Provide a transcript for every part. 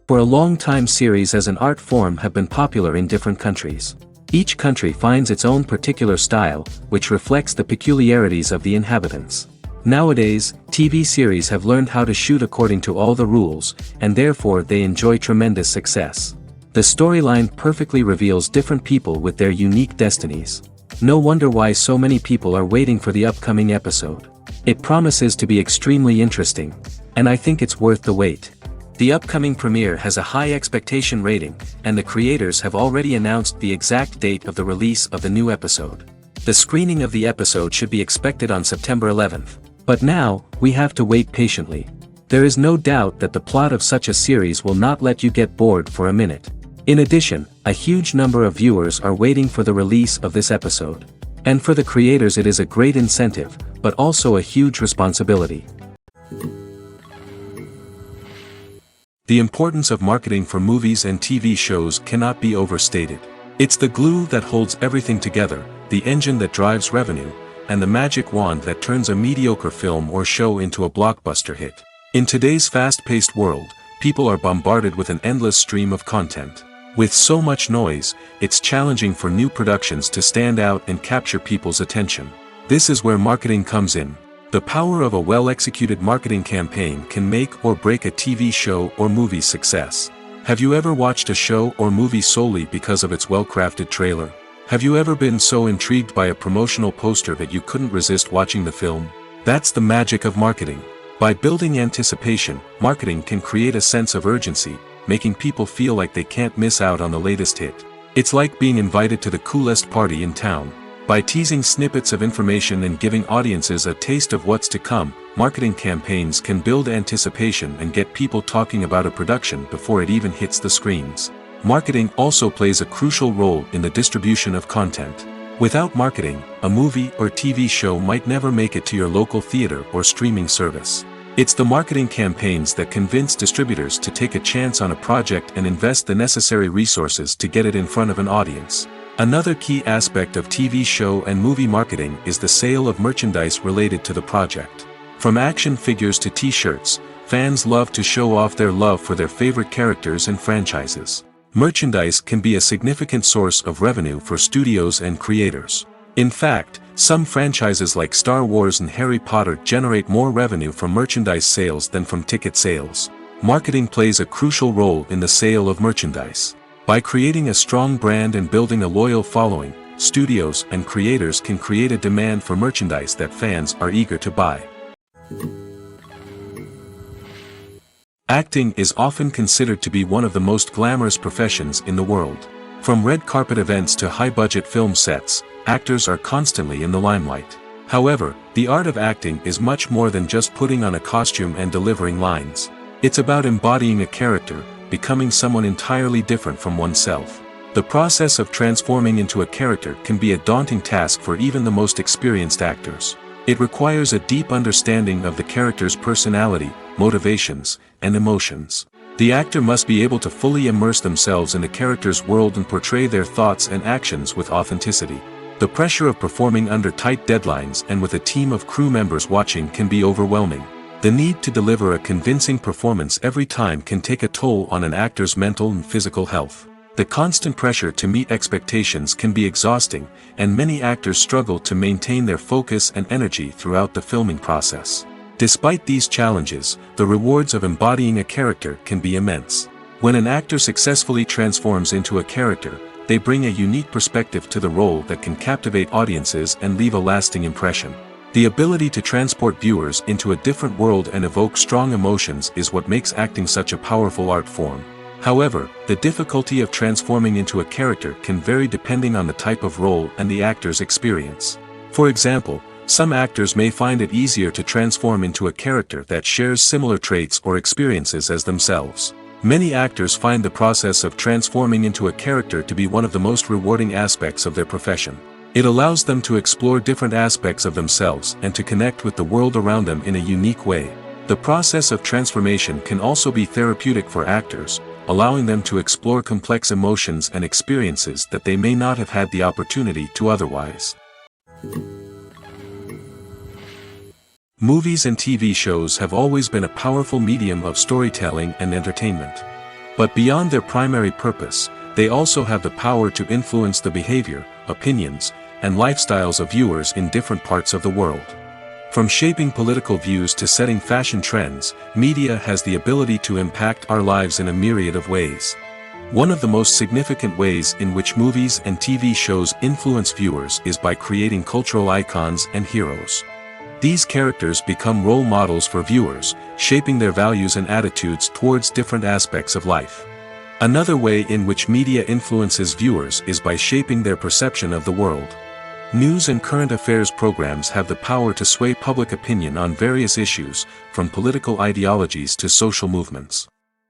For a long time, series as an art form have been popular in different countries. Each country finds its own particular style, which reflects the peculiarities of the inhabitants. Nowadays, TV series have learned how to shoot according to all the rules, and therefore they enjoy tremendous success. The storyline perfectly reveals different people with their unique destinies. No wonder why so many people are waiting for the upcoming episode. It promises to be extremely interesting, and I think it's worth the wait. The upcoming premiere has a high expectation rating, and the creators have already announced the exact date of the release of the new episode. The screening of the episode should be expected on September 11th. But now, we have to wait patiently. There is no doubt that the plot of such a series will not let you get bored for a minute. In addition, a huge number of viewers are waiting for the release of this episode. And for the creators it is a great incentive, but also a huge responsibility. The importance of marketing for movies and TV shows cannot be overstated. It's the glue that holds everything together, the engine that drives revenue, and the magic wand that turns a mediocre film or show into a blockbuster hit. In today's fast-paced world, people are bombarded with an endless stream of content. With so much noise, it's challenging for new productions to stand out and capture people's attention. This is where marketing comes in. The power of a well-executed marketing campaign can make or break a TV show or movie's success. Have you ever watched a show or movie solely because of its well-crafted trailer? Have you ever been so intrigued by a promotional poster that you couldn't resist watching the film? That's the magic of marketing. By building anticipation, marketing can create a sense of urgency, making people feel like they can't miss out on the latest hit. It's like being invited to the coolest party in town. By teasing snippets of information and giving audiences a taste of what's to come, marketing campaigns can build anticipation and get people talking about a production before it even hits the screens. Marketing also plays a crucial role in the distribution of content. Without marketing, a movie or TV show might never make it to your local theater or streaming service. It's the marketing campaigns that convince distributors to take a chance on a project and invest the necessary resources to get it in front of an audience. Another key aspect of TV show and movie marketing is the sale of merchandise related to the project. From action figures to t-shirts, fans love to show off their love for their favorite characters and franchises. Merchandise can be a significant source of revenue for studios and creators. In fact, some franchises like Star Wars and Harry Potter generate more revenue from merchandise sales than from ticket sales. Marketing plays a crucial role in the sale of merchandise. By creating a strong brand and building a loyal following, studios and creators can create a demand for merchandise that fans are eager to buy. Acting is often considered to be one of the most glamorous professions in the world. From red carpet events to high-budget film sets, actors are constantly in the limelight. However, the art of acting is much more than just putting on a costume and delivering lines. It's about embodying a character, becoming someone entirely different from oneself. The process of transforming into a character can be a daunting task for even the most experienced actors. It requires a deep understanding of the character's personality, motivations, and emotions. The actor must be able to fully immerse themselves in the character's world and portray their thoughts and actions with authenticity. The pressure of performing under tight deadlines and with a team of crew members watching can be overwhelming. The need to deliver a convincing performance every time can take a toll on an actor's mental and physical health. The constant pressure to meet expectations can be exhausting, and many actors struggle to maintain their focus and energy throughout the filming process. Despite these challenges, the rewards of embodying a character can be immense. When an actor successfully transforms into a character, they bring a unique perspective to the role that can captivate audiences and leave a lasting impression. The ability to transport viewers into a different world and evoke strong emotions is what makes acting such a powerful art form. However, the difficulty of transforming into a character can vary depending on the type of role and the actor's experience. For example, some actors may find it easier to transform into a character that shares similar traits or experiences as themselves. Many actors find the process of transforming into a character to be one of the most rewarding aspects of their profession. It allows them to explore different aspects of themselves and to connect with the world around them in a unique way. The process of transformation can also be therapeutic for actors, allowing them to explore complex emotions and experiences that they may not have had the opportunity to otherwise. Movies and TV shows have always been a powerful medium of storytelling and entertainment. But beyond their primary purpose, they also have the power to influence the behavior, opinions, and lifestyles of viewers in different parts of the world. From shaping political views to setting fashion trends, media has the ability to impact our lives in a myriad of ways. One of the most significant ways in which movies and TV shows influence viewers is by creating cultural icons and heroes. These characters become role models for viewers, shaping their values and attitudes towards different aspects of life. Another way in which media influences viewers is by shaping their perception of the world. News and current affairs programs have the power to sway public opinion on various issues, from political ideologies to social movements.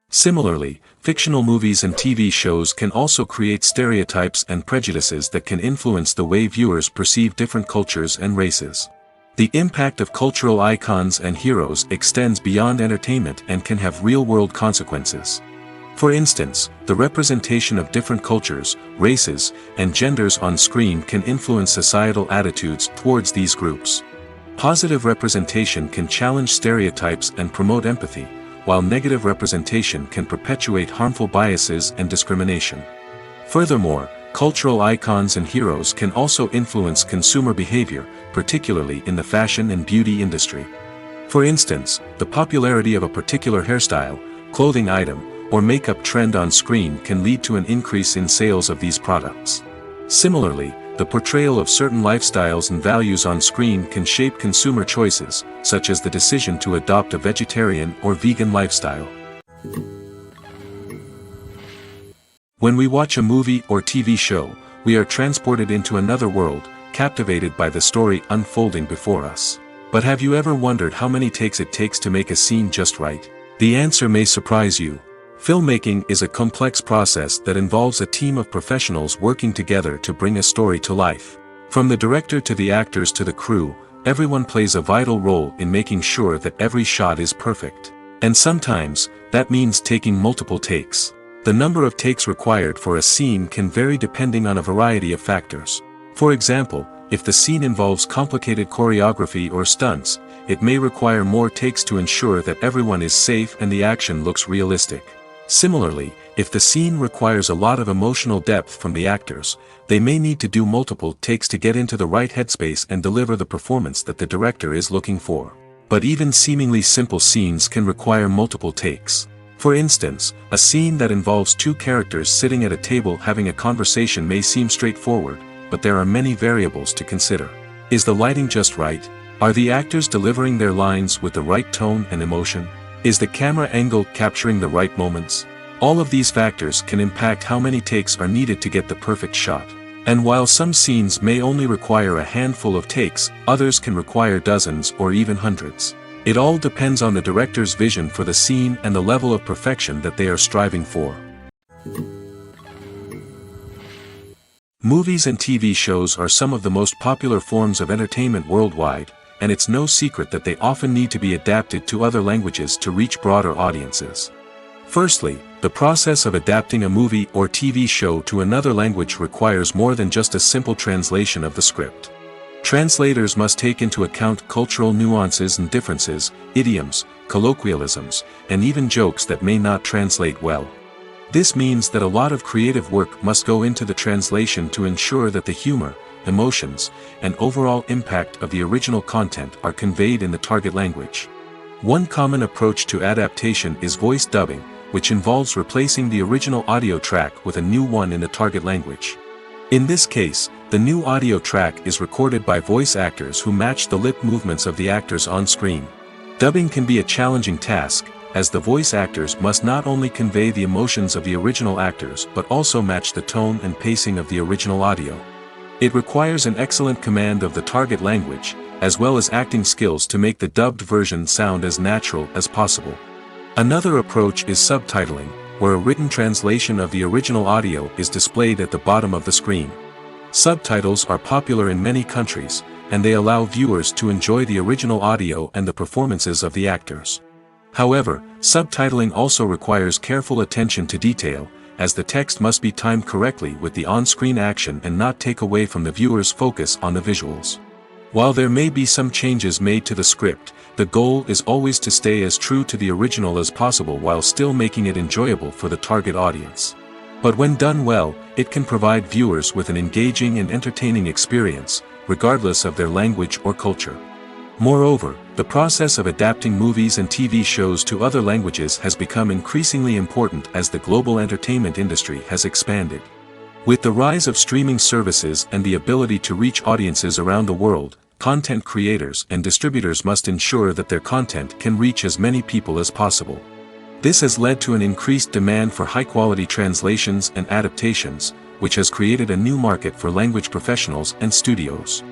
Similarly, fictional movies and TV shows can also create stereotypes and prejudices that can influence the way viewers perceive different cultures and races. The impact of cultural icons and heroes extends beyond entertainment and can have real-world consequences. For instance, the representation of different cultures, races, and genders on screen can influence societal attitudes towards these groups. Positive representation can challenge stereotypes and promote empathy, while negative representation can perpetuate harmful biases and discrimination. Furthermore, cultural icons and heroes can also influence consumer behavior, particularly in the fashion and beauty industry. For instance, the popularity of a particular hairstyle, clothing item, or makeup trend on screen can lead to an increase in sales of these products. Similarly, the portrayal of certain lifestyles and values on screen can shape consumer choices, such as the decision to adopt a vegetarian or vegan lifestyle. When we watch a movie or TV show, we are transported into another world, captivated by the story unfolding before us. But have you ever wondered how many takes it takes to make a scene just right? The answer may surprise you. Filmmaking is a complex process that involves a team of professionals working together to bring a story to life. From the director to the actors to the crew, everyone plays a vital role in making sure that every shot is perfect. And sometimes, that means taking multiple takes. The number of takes required for a scene can vary depending on a variety of factors. For example, if the scene involves complicated choreography or stunts, it may require more takes to ensure that everyone is safe and the action looks realistic. Similarly, if the scene requires a lot of emotional depth from the actors, they may need to do multiple takes to get into the right headspace and deliver the performance that the director is looking for. But even seemingly simple scenes can require multiple takes. For instance, a scene that involves two characters sitting at a table having a conversation may seem straightforward, but there are many variables to consider. Is the lighting just right? Are the actors delivering their lines with the right tone and emotion? Is the camera angle capturing the right moments? All of these factors can impact how many takes are needed to get the perfect shot. And while some scenes may only require a handful of takes, others can require dozens or even hundreds. It all depends on the director's vision for the scene and the level of perfection that they are striving for. Movies and TV shows are some of the most popular forms of entertainment worldwide, and it's no secret that they often need to be adapted to other languages to reach broader audiences. Firstly, the process of adapting a movie or TV show to another language requires more than just a simple translation of the script. Translators must take into account cultural nuances and differences, idioms, colloquialisms, and even jokes that may not translate well. This means that a lot of creative work must go into the translation to ensure that the humor, emotions, and overall impact of the original content are conveyed in the target language. One common approach to adaptation is voice dubbing, which involves replacing the original audio track with a new one in the target language. In this case, the new audio track is recorded by voice actors who match the lip movements of the actors on screen. Dubbing can be a challenging task, as the voice actors must not only convey the emotions of the original actors but also match the tone and pacing of the original audio. It requires an excellent command of the target language, as well as acting skills to make the dubbed version sound as natural as possible. Another approach is subtitling, where a written translation of the original audio is displayed at the bottom of the screen. Subtitles are popular in many countries, and they allow viewers to enjoy the original audio and the performances of the actors. However, subtitling also requires careful attention to detail, as the text must be timed correctly with the on-screen action and not take away from the viewer's focus on the visuals. While there may be some changes made to the script, the goal is always to stay as true to the original as possible while still making it enjoyable for the target audience. But when done well, it can provide viewers with an engaging and entertaining experience, regardless of their language or culture. Moreover, the process of adapting movies and TV shows to other languages has become increasingly important as the global entertainment industry has expanded. With the rise of streaming services and the ability to reach audiences around the world, content creators and distributors must ensure that their content can reach as many people as possible. This has led to an increased demand for high-quality translations and adaptations, which has created a new market for language professionals and studios.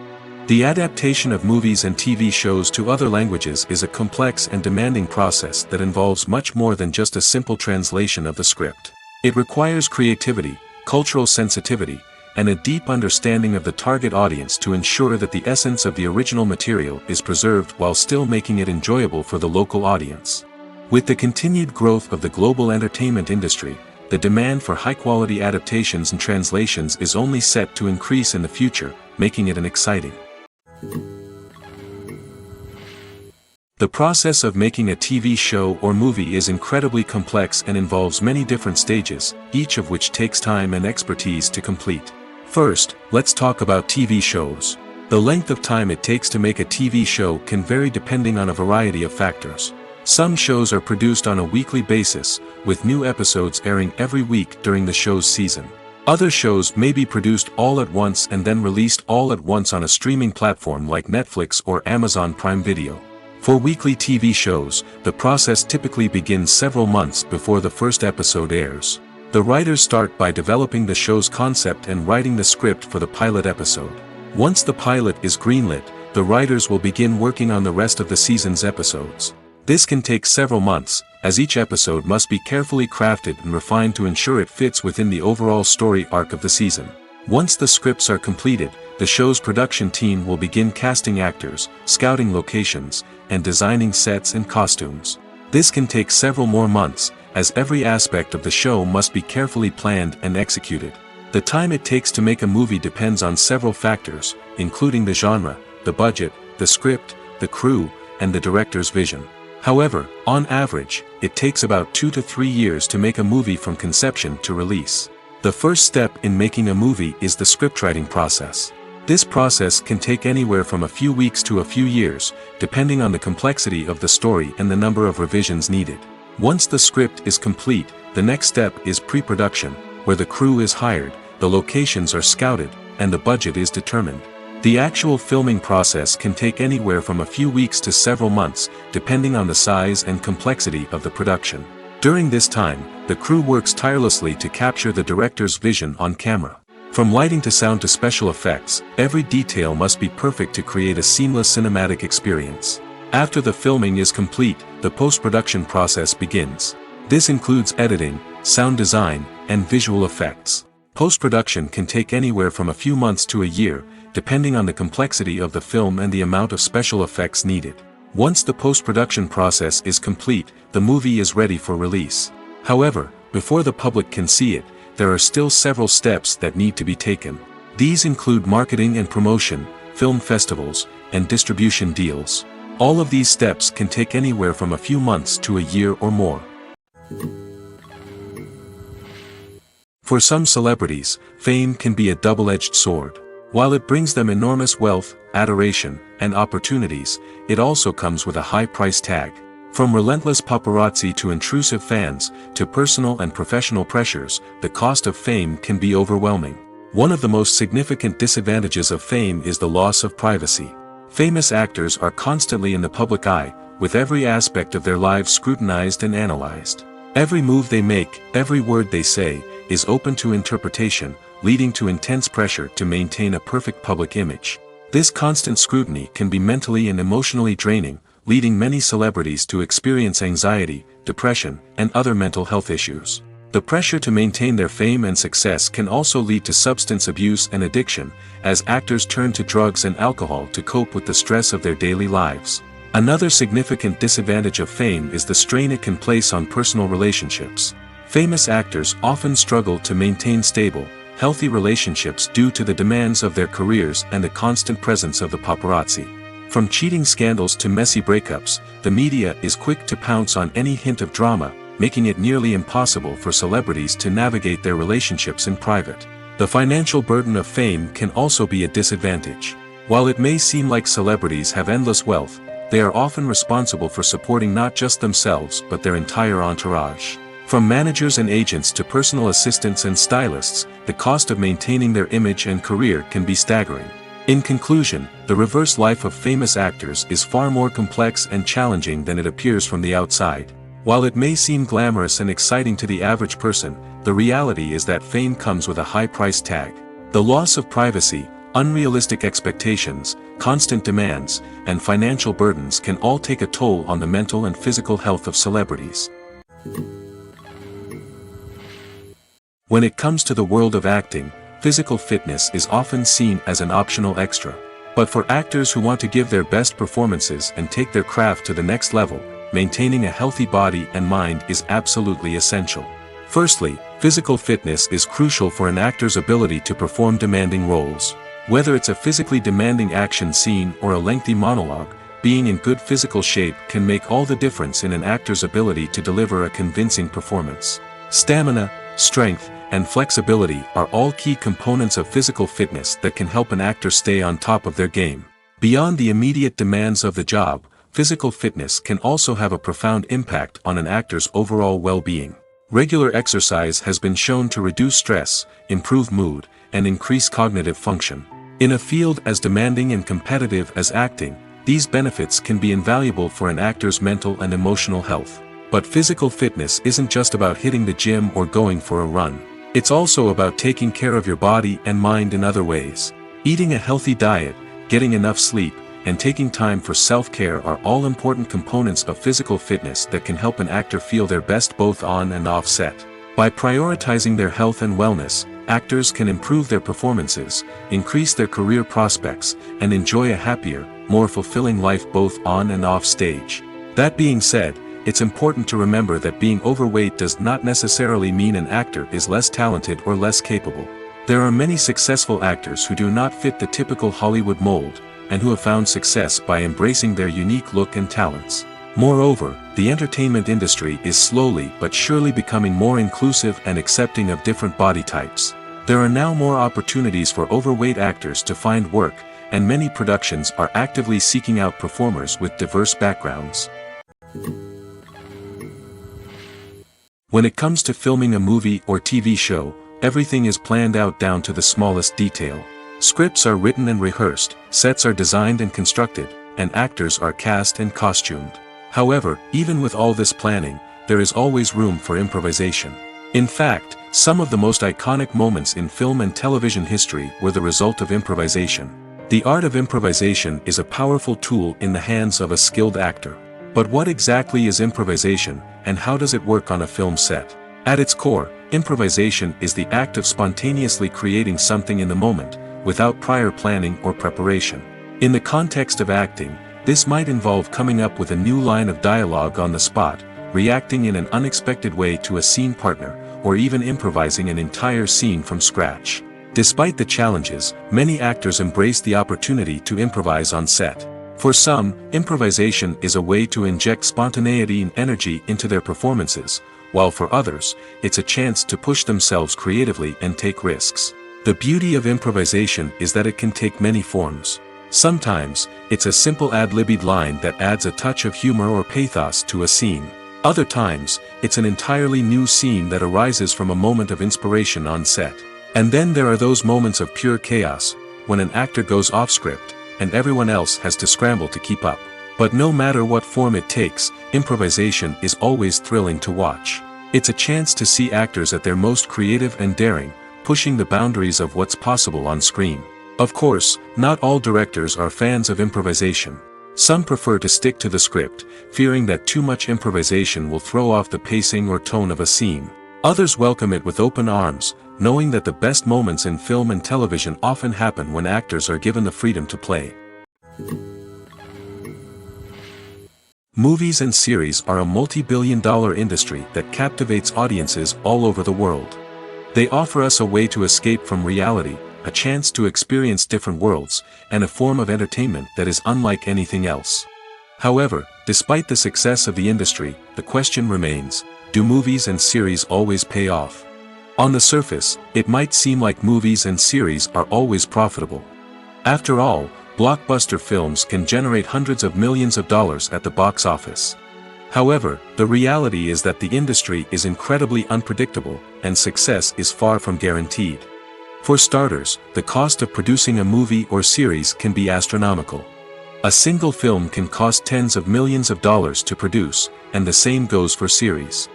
The adaptation of movies and TV shows to other languages is a complex and demanding process that involves much more than just a simple translation of the script. It requires creativity, cultural sensitivity, and a deep understanding of the target audience to ensure that the essence of the original material is preserved while still making it enjoyable for the local audience. With the continued growth of the global entertainment industry, the demand for high-quality adaptations and translations is only set to increase in the future, making it exciting. The process of making a TV show or movie is incredibly complex and involves many different stages, each of which takes time and expertise to complete. First, let's talk about TV shows. The length of time it takes to make a TV show can vary depending on a variety of factors. Some shows are produced on a weekly basis, with new episodes airing every week during the show's season. Other shows may be produced all at once and then released all at once on a streaming platform like Netflix or Amazon Prime Video. For weekly TV shows, the process typically begins several months before the first episode airs. The writers start by developing the show's concept and writing the script for the pilot episode. Once the pilot is greenlit, the writers will begin working on the rest of the season's episodes. This can take several months, as each episode must be carefully crafted and refined to ensure it fits within the overall story arc of the season. Once the scripts are completed, the show's production team will begin casting actors, scouting locations, and designing sets and costumes. This can take several more months, as every aspect of the show must be carefully planned and executed. The time it takes to make a movie depends on several factors, including the genre, the budget, the script, the crew, and the director's vision. However, on average, it takes about 2 to 3 years to make a movie from conception to release. The first step in making a movie is the scriptwriting process. This process can take anywhere from a few weeks to a few years, depending on the complexity of the story and the number of revisions needed. Once the script is complete, the next step is pre-production, where the crew is hired, the locations are scouted, and the budget is determined. The actual filming process can take anywhere from a few weeks to several months, depending on the size and complexity of the production. During this time, the crew works tirelessly to capture the director's vision on camera. From lighting to sound to special effects, every detail must be perfect to create a seamless cinematic experience. After the filming is complete, the post-production process begins. This includes editing, sound design, and visual effects. Post-production can take anywhere from a few months to a year, depending on the complexity of the film and the amount of special effects needed. Once the post-production process is complete, the movie is ready for release. However, before the public can see it, there are still several steps that need to be taken. These include marketing and promotion, film festivals, and distribution deals. All of these steps can take anywhere from a few months to a year or more. For some celebrities, fame can be a double-edged sword. While it brings them enormous wealth, adoration, and opportunities, it also comes with a high price tag. From relentless paparazzi to intrusive fans, to personal and professional pressures, the cost of fame can be overwhelming. One of the most significant disadvantages of fame is the loss of privacy. Famous actors are constantly in the public eye, with every aspect of their lives scrutinized and analyzed. Every move they make, every word they say, is open to interpretation, leading to intense pressure to maintain a perfect public image. This constant scrutiny can be mentally and emotionally draining, leading many celebrities to experience anxiety, depression, and other mental health issues. The pressure to maintain their fame and success can also lead to substance abuse and addiction, as actors turn to drugs and alcohol to cope with the stress of their daily lives. Another significant disadvantage of fame is the strain it can place on personal relationships. Famous actors often struggle to maintain stable, healthy relationships due to the demands of their careers and the constant presence of the paparazzi. From cheating scandals to messy breakups, the media is quick to pounce on any hint of drama, making it nearly impossible for celebrities to navigate their relationships in private. The financial burden of fame can also be a disadvantage. While it may seem like celebrities have endless wealth, they are often responsible for supporting not just themselves but their entire entourage. From managers and agents to personal assistants and stylists, the cost of maintaining their image and career can be staggering. In conclusion, the reverse life of famous actors is far more complex and challenging than it appears from the outside. While it may seem glamorous and exciting to the average person, the reality is that fame comes with a high price tag. The loss of privacy, unrealistic expectations, constant demands, and financial burdens can all take a toll on the mental and physical health of celebrities. When it comes to the world of acting, physical fitness is often seen as an optional extra. But for actors who want to give their best performances and take their craft to the next level, maintaining a healthy body and mind is absolutely essential. Firstly, physical fitness is crucial for an actor's ability to perform demanding roles. Whether it's a physically demanding action scene or a lengthy monologue, being in good physical shape can make all the difference in an actor's ability to deliver a convincing performance. Stamina, strength, and flexibility are all key components of physical fitness that can help an actor stay on top of their game. Beyond the immediate demands of the job, physical fitness can also have a profound impact on an actor's overall well-being. Regular exercise has been shown to reduce stress, improve mood, and increase cognitive function. In a field as demanding and competitive as acting, these benefits can be invaluable for an actor's mental and emotional health. But physical fitness isn't just about hitting the gym or going for a run. It's also about taking care of your body and mind in other ways. Eating a healthy diet, getting enough sleep, and taking time for self-care are all important components of physical fitness that can help an actor feel their best both on and off set. By prioritizing their health and wellness, actors can improve their performances, increase their career prospects, and enjoy a happier, more fulfilling life both on and off stage. That being said, it's important to remember that being overweight does not necessarily mean an actor is less talented or less capable. There are many successful actors who do not fit the typical Hollywood mold, and who have found success by embracing their unique look and talents. Moreover, the entertainment industry is slowly but surely becoming more inclusive and accepting of different body types. There are now more opportunities for overweight actors to find work, and many productions are actively seeking out performers with diverse backgrounds. When it comes to filming a movie or TV show, everything is planned out down to the smallest detail. Scripts are written and rehearsed, sets are designed and constructed, and actors are cast and costumed. However, even with all this planning, there is always room for improvisation. In fact, some of the most iconic moments in film and television history were the result of improvisation. The art of improvisation is a powerful tool in the hands of a skilled actor. But what exactly is improvisation, and how does it work on a film set? At its core, improvisation is the act of spontaneously creating something in the moment, without prior planning or preparation. In the context of acting, this might involve coming up with a new line of dialogue on the spot, reacting in an unexpected way to a scene partner, or even improvising an entire scene from scratch. Despite the challenges, many actors embrace the opportunity to improvise on set. For some, improvisation is a way to inject spontaneity and energy into their performances, while for others, it's a chance to push themselves creatively and take risks. The beauty of improvisation is that it can take many forms. Sometimes, it's a simple ad-libbed line that adds a touch of humor or pathos to a scene. Other times, it's an entirely new scene that arises from a moment of inspiration on set. And then there are those moments of pure chaos, when an actor goes off script, and everyone else has to scramble to keep up. But no matter what form it takes, improvisation is always thrilling to watch. It's a chance to see actors at their most creative and daring, pushing the boundaries of what's possible on screen. Of course, not all directors are fans of improvisation. Some prefer to stick to the script, fearing that too much improvisation will throw off the pacing or tone of a scene. Others welcome it with open arms, knowing that the best moments in film and television often happen when actors are given the freedom to play. Movies and series are a multi-billion-dollar industry that captivates audiences all over the world. They offer us a way to escape from reality, a chance to experience different worlds, and a form of entertainment that is unlike anything else. However, despite the success of the industry, the question remains, do movies and series always pay off? On the surface, it might seem like movies and series are always profitable. After all, blockbuster films can generate hundreds of millions of dollars at the box office. However, the reality is that the industry is incredibly unpredictable, and success is far from guaranteed. For starters, the cost of producing a movie or series can be astronomical. A single film can cost tens of millions of dollars to produce, and the same goes for series.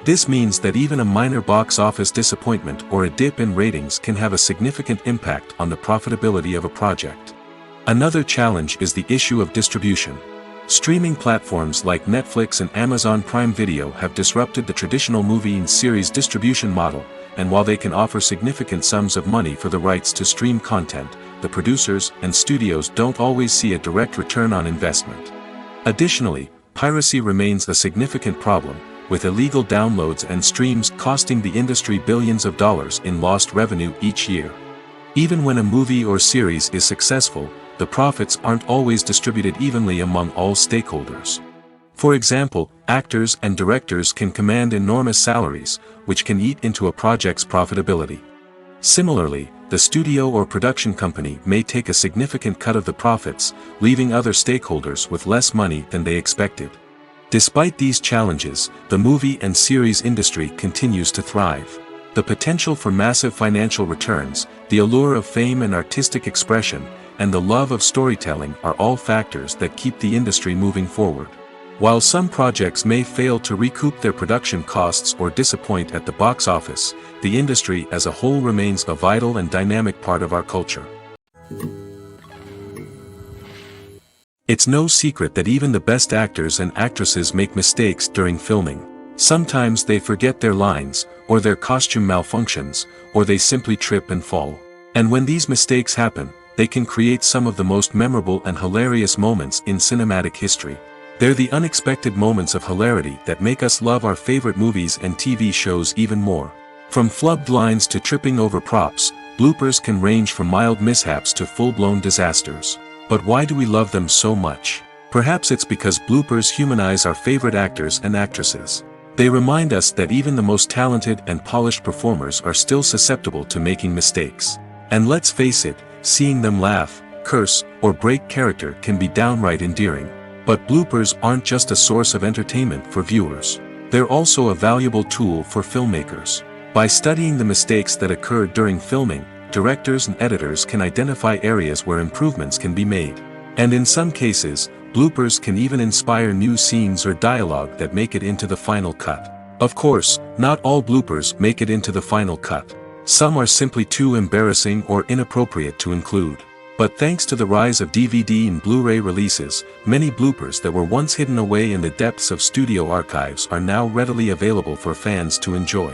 This means that even a minor box office disappointment or a dip in ratings can have a significant impact on the profitability of a project. Another challenge is the issue of distribution. Streaming platforms like Netflix and Amazon Prime Video have disrupted the traditional movie and series distribution model, and while they can offer significant sums of money for the rights to stream content, the producers and studios don't always see a direct return on investment. Additionally, piracy remains a significant problem, with illegal downloads and streams costing the industry billions of dollars in lost revenue each year. Even when a movie or series is successful, the profits aren't always distributed evenly among all stakeholders. For example, actors and directors can command enormous salaries, which can eat into a project's profitability. Similarly, the studio or production company may take a significant cut of the profits, leaving other stakeholders with less money than they expected. Despite these challenges, the movie and series industry continues to thrive. The potential for massive financial returns, the allure of fame and artistic expression, and the love of storytelling are all factors that keep the industry moving forward. While some projects may fail to recoup their production costs or disappoint at the box office, the industry as a whole remains a vital and dynamic part of our culture. It's no secret that even the best actors and actresses make mistakes during filming. Sometimes they forget their lines, or their costume malfunctions, or they simply trip and fall. And when these mistakes happen, they can create some of the most memorable and hilarious moments in cinematic history. They're the unexpected moments of hilarity that make us love our favorite movies and TV shows even more. From flubbed lines to tripping over props, bloopers can range from mild mishaps to full-blown disasters. But why do we love them so much? Perhaps it's because bloopers humanize our favorite actors and actresses. They remind us that even the most talented and polished performers are still susceptible to making mistakes. And let's face it, seeing them laugh, curse, or break character can be downright endearing. But bloopers aren't just a source of entertainment for viewers. They're also a valuable tool for filmmakers. By studying the mistakes that occurred during filming, directors and editors can identify areas where improvements can be made. And in some cases, bloopers can even inspire new scenes or dialogue that make it into the final cut. Of course, not all bloopers make it into the final cut. Some are simply too embarrassing or inappropriate to include. But thanks to the rise of DVD and Blu-ray releases, many bloopers that were once hidden away in the depths of studio archives are now readily available for fans to enjoy.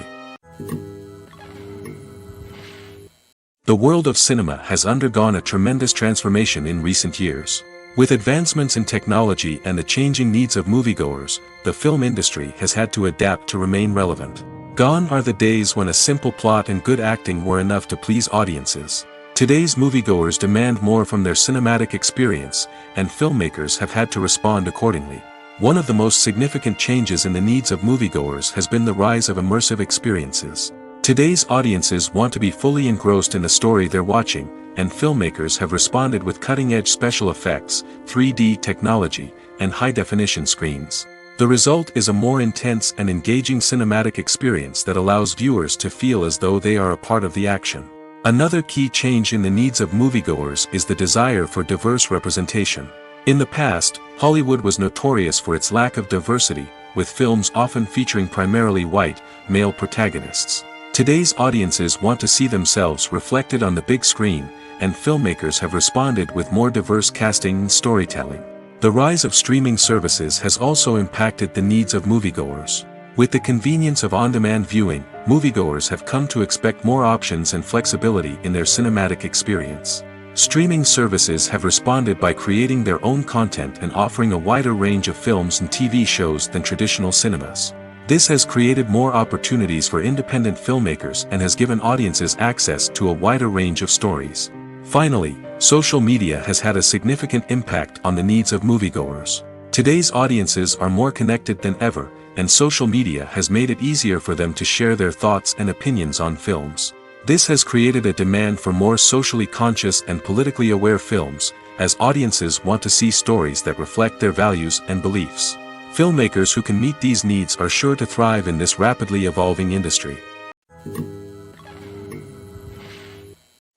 The world of cinema has undergone a tremendous transformation in recent years. With advancements in technology and the changing needs of moviegoers, the film industry has had to adapt to remain relevant. Gone are the days when a simple plot and good acting were enough to please audiences. Today's moviegoers demand more from their cinematic experience, and filmmakers have had to respond accordingly. One of the most significant changes in the needs of moviegoers has been the rise of immersive experiences. Today's audiences want to be fully engrossed in the story they're watching, and filmmakers have responded with cutting-edge special effects, 3D technology, and high-definition screens. The result is a more intense and engaging cinematic experience that allows viewers to feel as though they are a part of the action. Another key change in the needs of moviegoers is the desire for diverse representation. In the past, Hollywood was notorious for its lack of diversity, with films often featuring primarily white, male protagonists. Today's audiences want to see themselves reflected on the big screen, and filmmakers have responded with more diverse casting and storytelling. The rise of streaming services has also impacted the needs of moviegoers. With the convenience of on-demand viewing, moviegoers have come to expect more options and flexibility in their cinematic experience. Streaming services have responded by creating their own content and offering a wider range of films and TV shows than traditional cinemas. This has created more opportunities for independent filmmakers and has given audiences access to a wider range of stories. Finally, social media has had a significant impact on the needs of moviegoers. Today's audiences are more connected than ever, and social media has made it easier for them to share their thoughts and opinions on films. This has created a demand for more socially conscious and politically aware films, as audiences want to see stories that reflect their values and beliefs. Filmmakers who can meet these needs are sure to thrive in this rapidly evolving industry.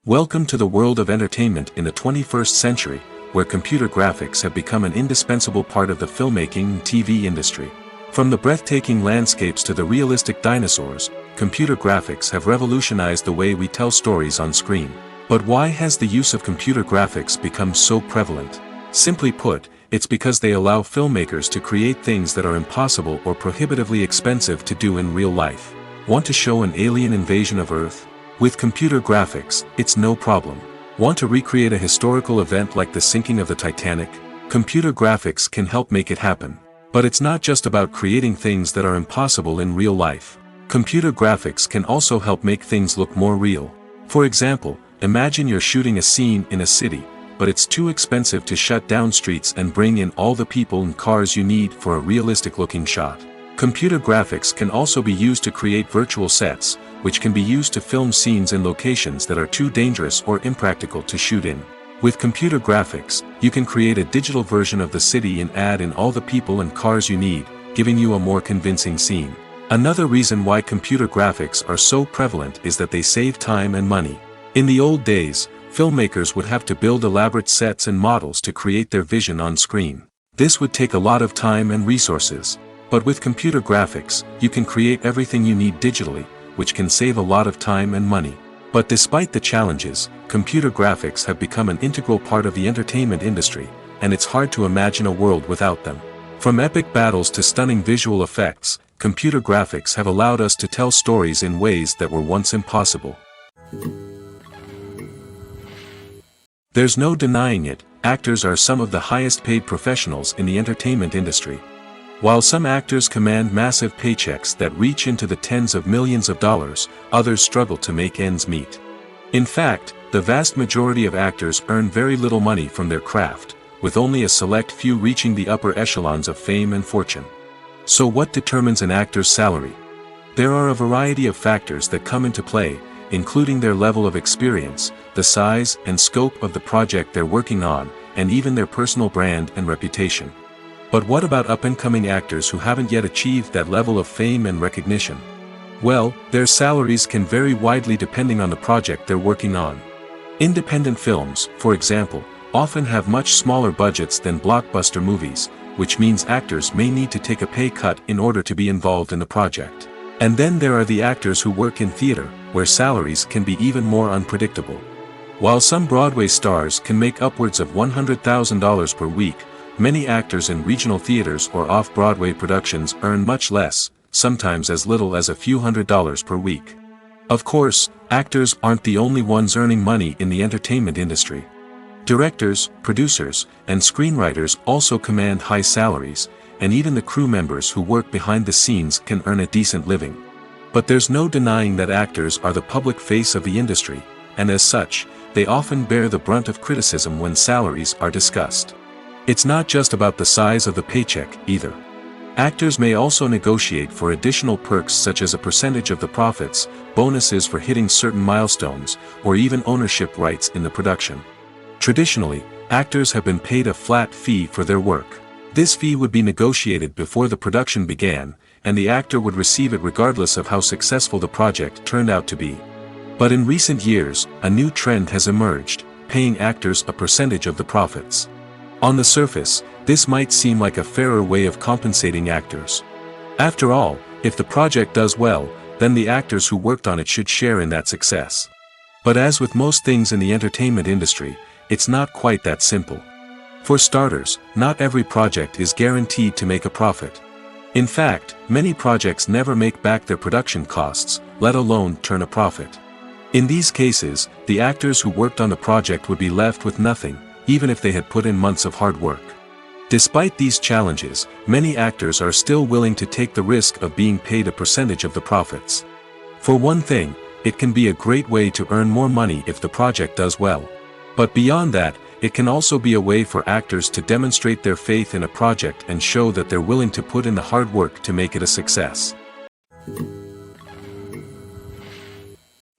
Welcome to the world of entertainment in the 21st century, where computer graphics have become an indispensable part of the filmmaking and TV industry. From the breathtaking landscapes to the realistic dinosaurs, computer graphics have revolutionized the way we tell stories on screen. But why has the use of computer graphics become so prevalent? Simply put, it's because they allow filmmakers to create things that are impossible or prohibitively expensive to do in real life. Want to show an alien invasion of Earth? With computer graphics, it's no problem. Want to recreate a historical event like the sinking of the Titanic? Computer graphics can help make it happen. But it's not just about creating things that are impossible in real life. Computer graphics can also help make things look more real. For example, imagine you're shooting a scene in a city, but it's too expensive to shut down streets and bring in all the people and cars you need for a realistic-looking shot. Computer graphics can also be used to create virtual sets, which can be used to film scenes in locations that are too dangerous or impractical to shoot in. With computer graphics, you can create a digital version of the city and add in all the people and cars you need, giving you a more convincing scene. Another reason why computer graphics are so prevalent is that they save time and money. In the old days, filmmakers would have to build elaborate sets and models to create their vision on screen. This would take a lot of time and resources. But with computer graphics, you can create everything you need digitally, which can save a lot of time and money. But despite the challenges, computer graphics have become an integral part of the entertainment industry, and it's hard to imagine a world without them. From epic battles to stunning visual effects, computer graphics have allowed us to tell stories in ways that were once impossible. There's no denying it, actors are some of the highest paid professionals in the entertainment industry. While some actors command massive paychecks that reach into the tens of millions of dollars, others struggle to make ends meet. In fact, the vast majority of actors earn very little money from their craft, with only a select few reaching the upper echelons of fame and fortune. So what determines an actor's salary? There are a variety of factors that come into play, including their level of experience, the size and scope of the project they're working on, and even their personal brand and reputation. But what about up-and-coming actors who haven't yet achieved that level of fame and recognition? Well, their salaries can vary widely depending on the project they're working on. Independent films, for example, often have much smaller budgets than blockbuster movies, which means actors may need to take a pay cut in order to be involved in the project. And then there are the actors who work in theater, where salaries can be even more unpredictable. While some Broadway stars can make upwards of $100,000 per week, many actors in regional theaters or off-Broadway productions earn much less, sometimes as little as a few $100s per week. Of course, actors aren't the only ones earning money in the entertainment industry. Directors, producers, and screenwriters also command high salaries, and even the crew members who work behind the scenes can earn a decent living. But there's no denying that actors are the public face of the industry, and as such, they often bear the brunt of criticism when salaries are discussed. It's not just about the size of the paycheck, either. Actors may also negotiate for additional perks such as a percentage of the profits, bonuses for hitting certain milestones, or even ownership rights in the production. Traditionally, actors have been paid a flat fee for their work. This fee would be negotiated before the production began, and the actor would receive it regardless of how successful the project turned out to be. But in recent years, a new trend has emerged, paying actors a percentage of the profits. On the surface, this might seem like a fairer way of compensating actors. After all, if the project does well, then the actors who worked on it should share in that success. But as with most things in the entertainment industry, it's not quite that simple. For starters, not every project is guaranteed to make a profit. In fact, many projects never make back their production costs, let alone turn a profit. In these cases, the actors who worked on the project would be left with nothing, even if they had put in months of hard work. Despite these challenges, many actors are still willing to take the risk of being paid a percentage of the profits. For one thing, it can be a great way to earn more money if the project does well. But beyond that, it can also be a way for actors to demonstrate their faith in a project and show that they're willing to put in the hard work to make it a success.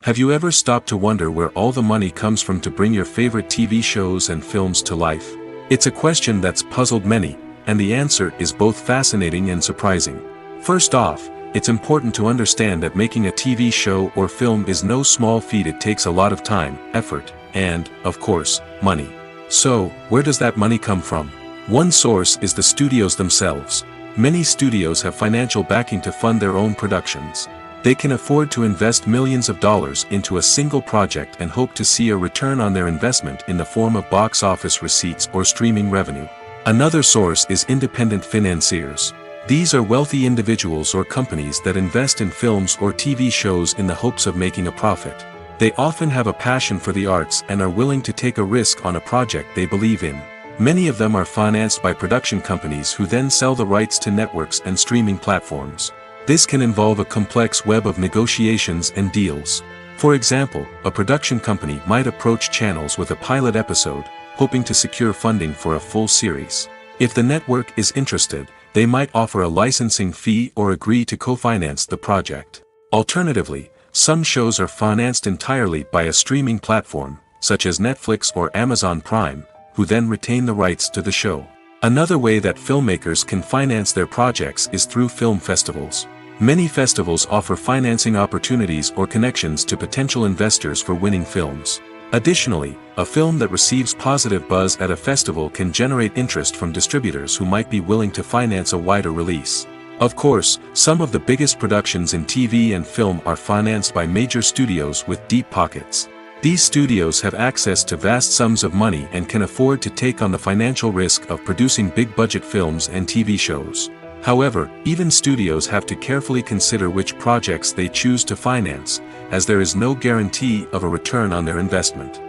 Have you ever stopped to wonder where all the money comes from to bring your favorite TV shows and films to life? It's a question that's puzzled many, and the answer is both fascinating and surprising. First off, it's important to understand that making a TV show or film is no small feat. It takes a lot of time, effort, and, of course, money. So, where does that money come from? One source is the studios themselves. Many studios have financial backing to fund their own productions. They can afford to invest millions of dollars into a single project and hope to see a return on their investment in the form of box office receipts or streaming revenue. Another source is independent financiers. These are wealthy individuals or companies that invest in films or TV shows in the hopes of making a profit. They often have a passion for the arts and are willing to take a risk on a project they believe in. Many of them are financed by production companies who then sell the rights to networks and streaming platforms. This can involve a complex web of negotiations and deals. For example, a production company might approach channels with a pilot episode, hoping to secure funding for a full series. If the network is interested, they might offer a licensing fee or agree to co-finance the project. Alternatively, some shows are financed entirely by a streaming platform, such as Netflix or Amazon Prime, who then retain the rights to the show. Another way that filmmakers can finance their projects is through film festivals. Many festivals offer financing opportunities or connections to potential investors for winning films. Additionally, a film that receives positive buzz at a festival can generate interest from distributors who might be willing to finance a wider release. Of course, some of the biggest productions in TV and film are financed by major studios with deep pockets. These studios have access to vast sums of money and can afford to take on the financial risk of producing big-budget films and TV shows. However, even studios have to carefully consider which projects they choose to finance, as there is no guarantee of a return on their investment.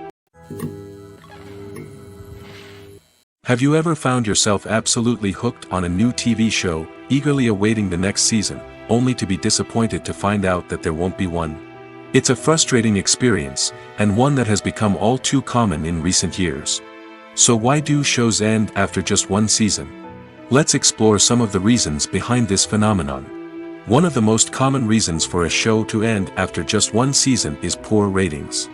Have you ever found yourself absolutely hooked on a new TV show, eagerly awaiting the next season, only to be disappointed to find out that there won't be one? It's a frustrating experience, and one that has become all too common in recent years. So why do shows end after just one season? Let's explore some of the reasons behind this phenomenon. One of the most common reasons for a show to end after just one season is poor ratings.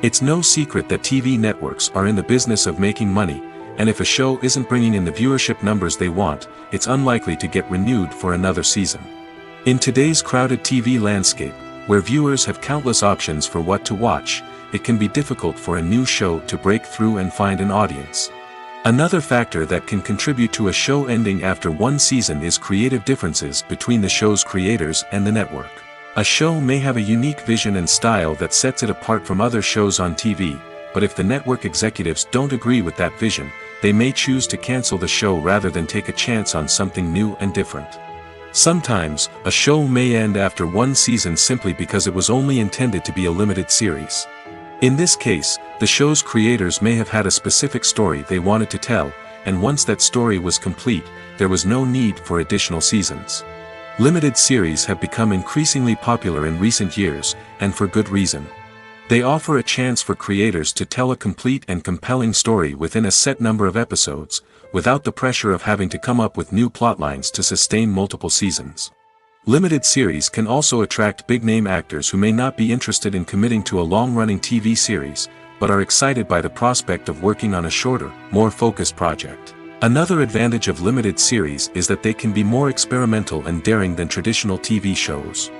It's no secret that TV networks are in the business of making money, and if a show isn't bringing in the viewership numbers they want, it's unlikely to get renewed for another season. In today's crowded TV landscape, where viewers have countless options for what to watch, it can be difficult for a new show to break through and find an audience. Another factor that can contribute to a show ending after one season is creative differences between the show's creators and the network. A show may have a unique vision and style that sets it apart from other shows on TV, but if the network executives don't agree with that vision, they may choose to cancel the show rather than take a chance on something new and different. Sometimes, a show may end after one season simply because it was only intended to be a limited series. In this case, the show's creators may have had a specific story they wanted to tell, and once that story was complete, there was no need for additional seasons. Limited series have become increasingly popular in recent years, and for good reason. They offer a chance for creators to tell a complete and compelling story within a set number of episodes, without the pressure of having to come up with new plotlines to sustain multiple seasons. Limited series can also attract big-name actors who may not be interested in committing to a long-running TV series, but are excited by the prospect of working on a shorter, more focused project. Another advantage of limited series is that they can be more experimental and daring than traditional TV shows.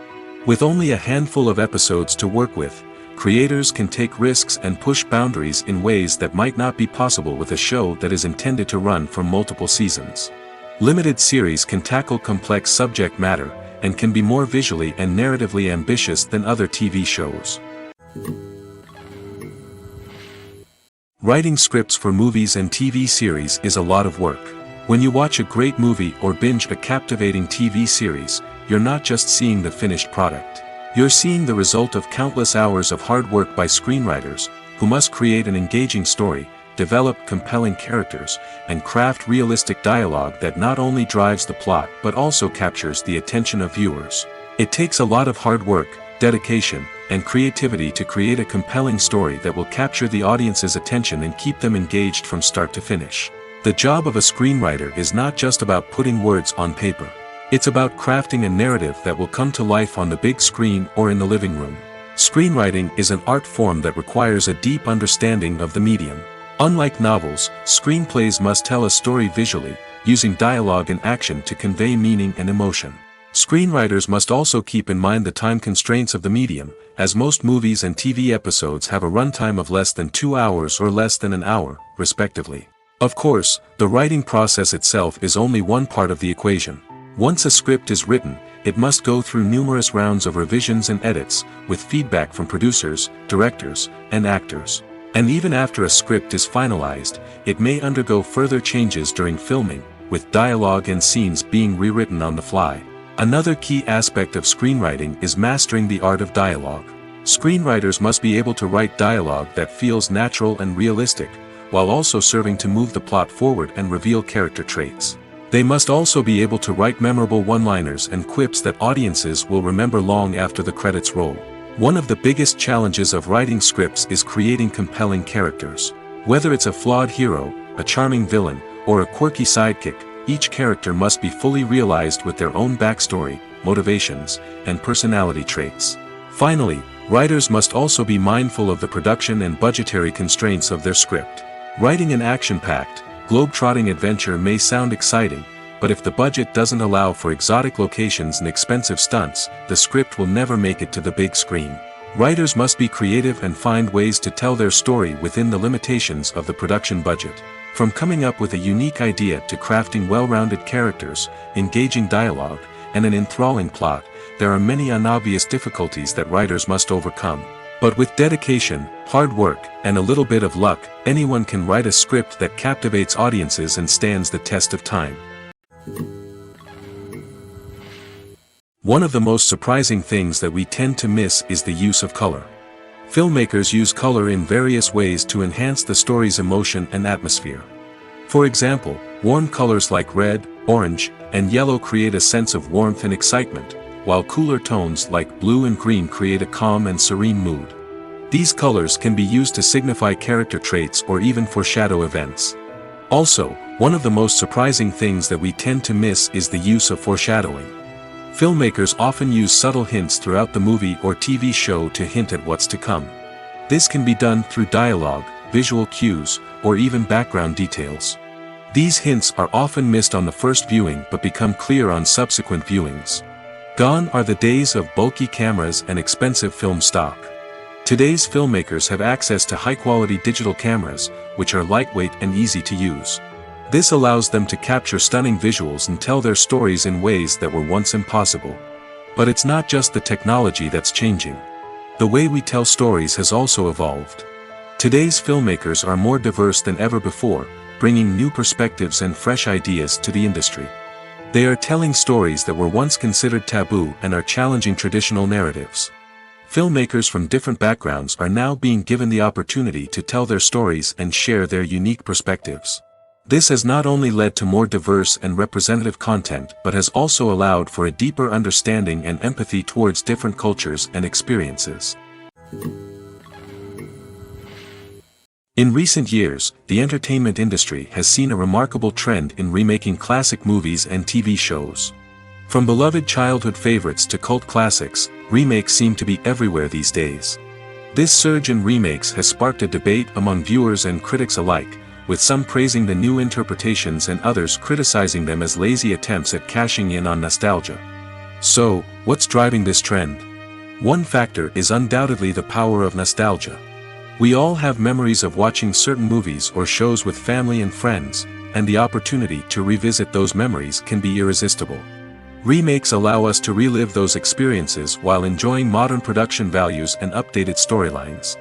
With only a handful of episodes to work with, creators can take risks and push boundaries in ways that might not be possible with a show that is intended to run for multiple seasons. Limited series can tackle complex subject matter, and can be more visually and narratively ambitious than other TV shows. Writing scripts for movies and TV series is a lot of work. When you watch a great movie or binge a captivating TV series, you're not just seeing the finished product. You're seeing the result of countless hours of hard work by screenwriters, who must create an engaging story, develop compelling characters, and craft realistic dialogue that not only drives the plot but also captures the attention of viewers. It takes a lot of hard work, dedication, and creativity to create a compelling story that will capture the audience's attention and keep them engaged from start to finish. The job of a screenwriter is not just about putting words on paper. It's about crafting a narrative that will come to life on the big screen or in the living room. Screenwriting is an art form that requires a deep understanding of the medium. Unlike novels, screenplays must tell a story visually, using dialogue and action to convey meaning and emotion. Screenwriters must also keep in mind the time constraints of the medium, as most movies and TV episodes have a runtime of less than 2 hours or less than an hour, respectively. Of course, the writing process itself is only one part of the equation. Once a script is written, it must go through numerous rounds of revisions and edits, with feedback from producers, directors, and actors. And even after a script is finalized, it may undergo further changes during filming, with dialogue and scenes being rewritten on the fly. Another key aspect of screenwriting is mastering the art of dialogue. Screenwriters must be able to write dialogue that feels natural and realistic, while also serving to move the plot forward and reveal character traits. They must also be able to write memorable one-liners and quips that audiences will remember long after the credits roll. One of the biggest challenges of writing scripts is creating compelling characters. Whether it's a flawed hero, a charming villain, or a quirky sidekick, each character must be fully realized with their own backstory, motivations, and personality traits. Finally, writers must also be mindful of the production and budgetary constraints of their script. Writing an action-packed, globe-trotting adventure may sound exciting, but if the budget doesn't allow for exotic locations and expensive stunts, the script will never make it to the big screen. Writers must be creative and find ways to tell their story within the limitations of the production budget. From coming up with a unique idea to crafting well-rounded characters, engaging dialogue, and an enthralling plot, there are many unobvious difficulties that writers must overcome. But with dedication, hard work, and a little bit of luck, anyone can write a script that captivates audiences and stands the test of time. One of the most surprising things that we tend to miss is the use of color. Filmmakers use color in various ways to enhance the story's emotion and atmosphere. For example, warm colors like red, orange, and yellow create a sense of warmth and excitement, while cooler tones like blue and green create a calm and serene mood. These colors can be used to signify character traits or even foreshadow events. Also, one of the most surprising things that we tend to miss is the use of foreshadowing. Filmmakers often use subtle hints throughout the movie or TV show to hint at what's to come. This can be done through dialogue, visual cues, or even background details. These hints are often missed on the first viewing but become clear on subsequent viewings. Gone are the days of bulky cameras and expensive film stock. Today's filmmakers have access to high-quality digital cameras, which are lightweight and easy to use. This allows them to capture stunning visuals and tell their stories in ways that were once impossible. But it's not just the technology that's changing. The way we tell stories has also evolved. Today's filmmakers are more diverse than ever before, bringing new perspectives and fresh ideas to the industry. They are telling stories that were once considered taboo and are challenging traditional narratives. Filmmakers from different backgrounds are now being given the opportunity to tell their stories and share their unique perspectives. This has not only led to more diverse and representative content but has also allowed for a deeper understanding and empathy towards different cultures and experiences. In recent years, the entertainment industry has seen a remarkable trend in remaking classic movies and TV shows. From beloved childhood favorites to cult classics, remakes seem to be everywhere these days. This surge in remakes has sparked a debate among viewers and critics alike, with some praising the new interpretations and others criticizing them as lazy attempts at cashing in on nostalgia. So, what's driving this trend? One factor is undoubtedly the power of nostalgia. We all have memories of watching certain movies or shows with family and friends, and the opportunity to revisit those memories can be irresistible. Remakes allow us to relive those experiences while enjoying modern production values and updated storylines.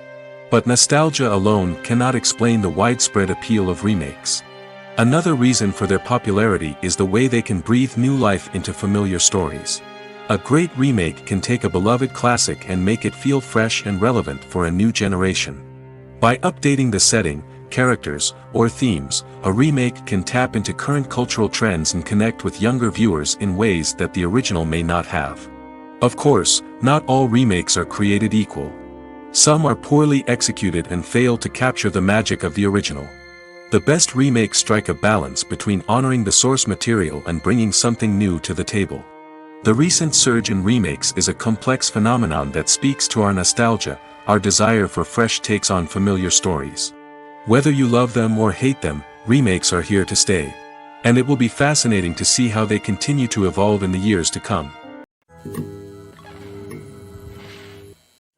But nostalgia alone cannot explain the widespread appeal of remakes. Another reason for their popularity is the way they can breathe new life into familiar stories. A great remake can take a beloved classic and make it feel fresh and relevant for a new generation. By updating the setting, characters, or themes, a remake can tap into current cultural trends and connect with younger viewers in ways that the original may not have. Of course, not all remakes are created equal. Some are poorly executed and fail to capture the magic of the original. The best remakes strike a balance between honoring the source material and bringing something new to the table. The recent surge in remakes is a complex phenomenon that speaks to our nostalgia, our desire for fresh takes on familiar stories. Whether you love them or hate them, remakes are here to stay. And it will be fascinating to see how they continue to evolve in the years to come.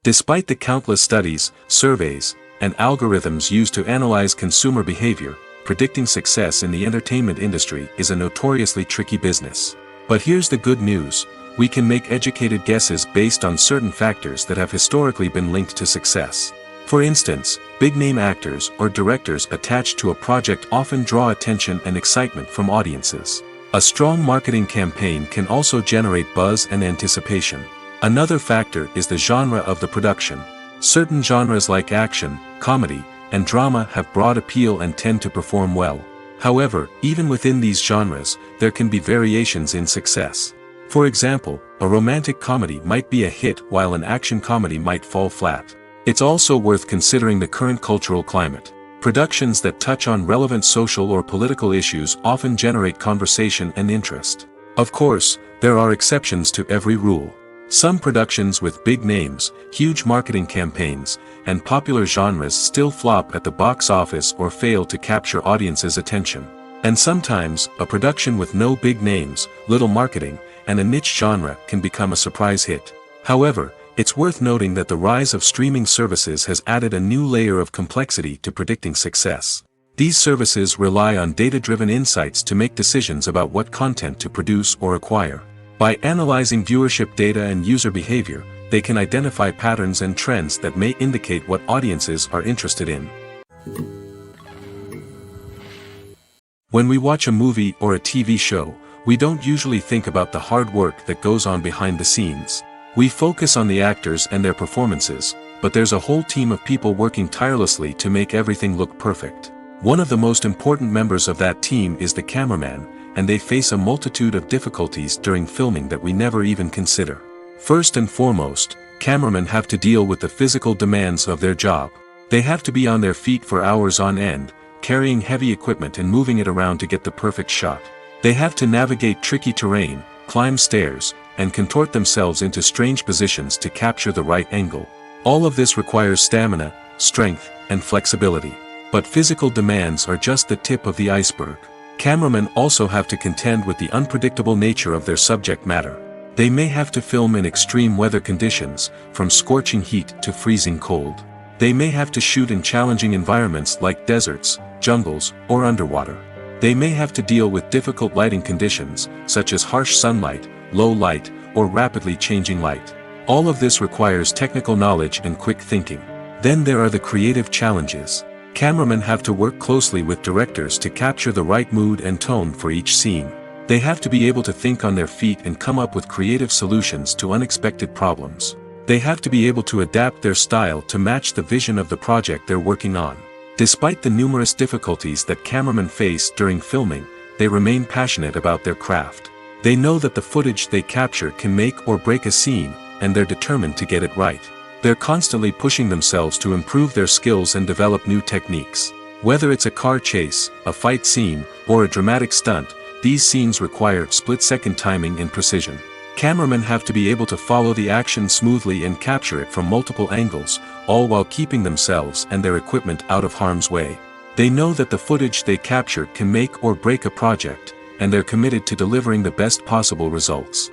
Despite the countless studies, surveys, and algorithms used to analyze consumer behavior, predicting success in the entertainment industry is a notoriously tricky business. But here's the good news: we can make educated guesses based on certain factors that have historically been linked to success. For instance, big-name actors or directors attached to a project often draw attention and excitement from audiences. A strong marketing campaign can also generate buzz and anticipation. Another factor is the genre of the production. Certain genres like action, comedy, and drama have broad appeal and tend to perform well. However, even within these genres, there can be variations in success. For example, a romantic comedy might be a hit while an action comedy might fall flat. It's also worth considering the current cultural climate. Productions that touch on relevant social or political issues often generate conversation and interest. Of course, there are exceptions to every rule. Some productions with big names, huge marketing campaigns, and popular genres still flop at the box office or fail to capture audiences' attention. And sometimes, a production with no big names, little marketing, and a niche genre can become a surprise hit. However, it's worth noting that the rise of streaming services has added a new layer of complexity to predicting success. These services rely on data-driven insights to make decisions about what content to produce or acquire. By analyzing viewership data and user behavior, they can identify patterns and trends that may indicate what audiences are interested in. When we watch a movie or a TV show, we don't usually think about the hard work that goes on behind the scenes. We focus on the actors and their performances, but there's a whole team of people working tirelessly to make everything look perfect. One of the most important members of that team is the cameraman, and they face a multitude of difficulties during filming that we never even consider. First and foremost, cameramen have to deal with the physical demands of their job. They have to be on their feet for hours on end, carrying heavy equipment and moving it around to get the perfect shot. They have to navigate tricky terrain, climb stairs, and contort themselves into strange positions to capture the right angle. All of this requires stamina, strength, and flexibility. But physical demands are just the tip of the iceberg. Cameramen also have to contend with the unpredictable nature of their subject matter. They may have to film in extreme weather conditions, from scorching heat to freezing cold. They may have to shoot in challenging environments like deserts, jungles, or underwater. They may have to deal with difficult lighting conditions, such as harsh sunlight, low light, or rapidly changing light. All of this requires technical knowledge and quick thinking. Then there are the creative challenges. Cameramen have to work closely with directors to capture the right mood and tone for each scene. They have to be able to think on their feet and come up with creative solutions to unexpected problems. They have to be able to adapt their style to match the vision of the project they're working on. Despite the numerous difficulties that cameramen face during filming, they remain passionate about their craft. They know that the footage they capture can make or break a scene, and they're determined to get it right. They're constantly pushing themselves to improve their skills and develop new techniques. Whether it's a car chase, a fight scene, or a dramatic stunt, these scenes require split-second timing and precision. Cameramen have to be able to follow the action smoothly and capture it from multiple angles, all while keeping themselves and their equipment out of harm's way. They know that the footage they capture can make or break a project, and they're committed to delivering the best possible results.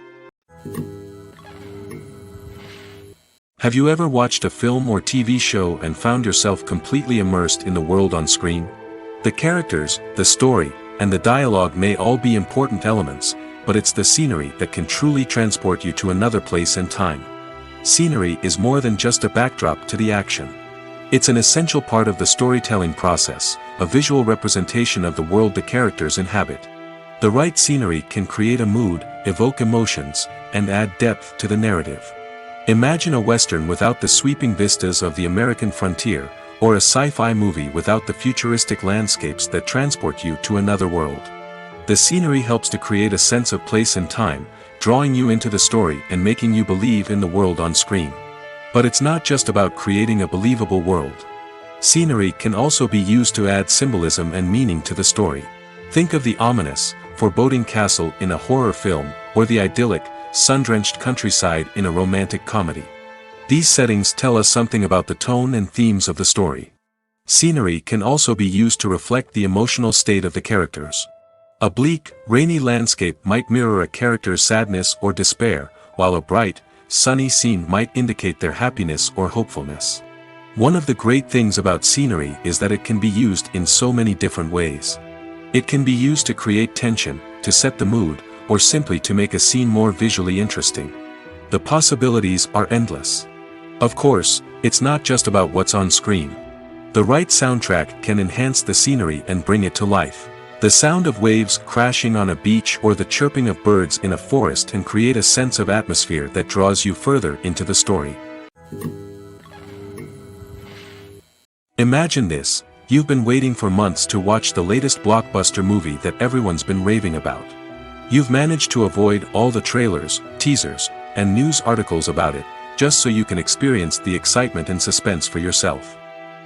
Have you ever watched a film or TV show and found yourself completely immersed in the world on screen? The characters, the story, and the dialogue may all be important elements, but it's the scenery that can truly transport you to another place and time. Scenery is more than just a backdrop to the action. It's an essential part of the storytelling process, a visual representation of the world the characters inhabit. The right scenery can create a mood, evoke emotions, and add depth to the narrative. Imagine a Western without the sweeping vistas of the American frontier, or a sci-fi movie without the futuristic landscapes that transport you to another world. The scenery helps to create a sense of place and time, drawing you into the story and making you believe in the world on screen. But it's not just about creating a believable world. Scenery can also be used to add symbolism and meaning to the story. Think of the ominous, foreboding castle in a horror film, or the idyllic, sun-drenched countryside in a romantic comedy. These settings tell us something about the tone and themes of the story. Scenery can also be used to reflect the emotional state of the characters. A bleak, rainy landscape might mirror a character's sadness or despair, while a bright, sunny scene might indicate their happiness or hopefulness. One of the great things about scenery is that it can be used in so many different ways. It can be used to create tension, to set the mood, or simply to make a scene more visually interesting. The possibilities are endless. Of course, it's not just about what's on screen. The right soundtrack can enhance the scenery and bring it to life. The sound of waves crashing on a beach or the chirping of birds in a forest can create a sense of atmosphere that draws you further into the story. Imagine this: you've been waiting for months to watch the latest blockbuster movie that everyone's been raving about. You've managed to avoid all the trailers, teasers, and news articles about it, just so you can experience the excitement and suspense for yourself.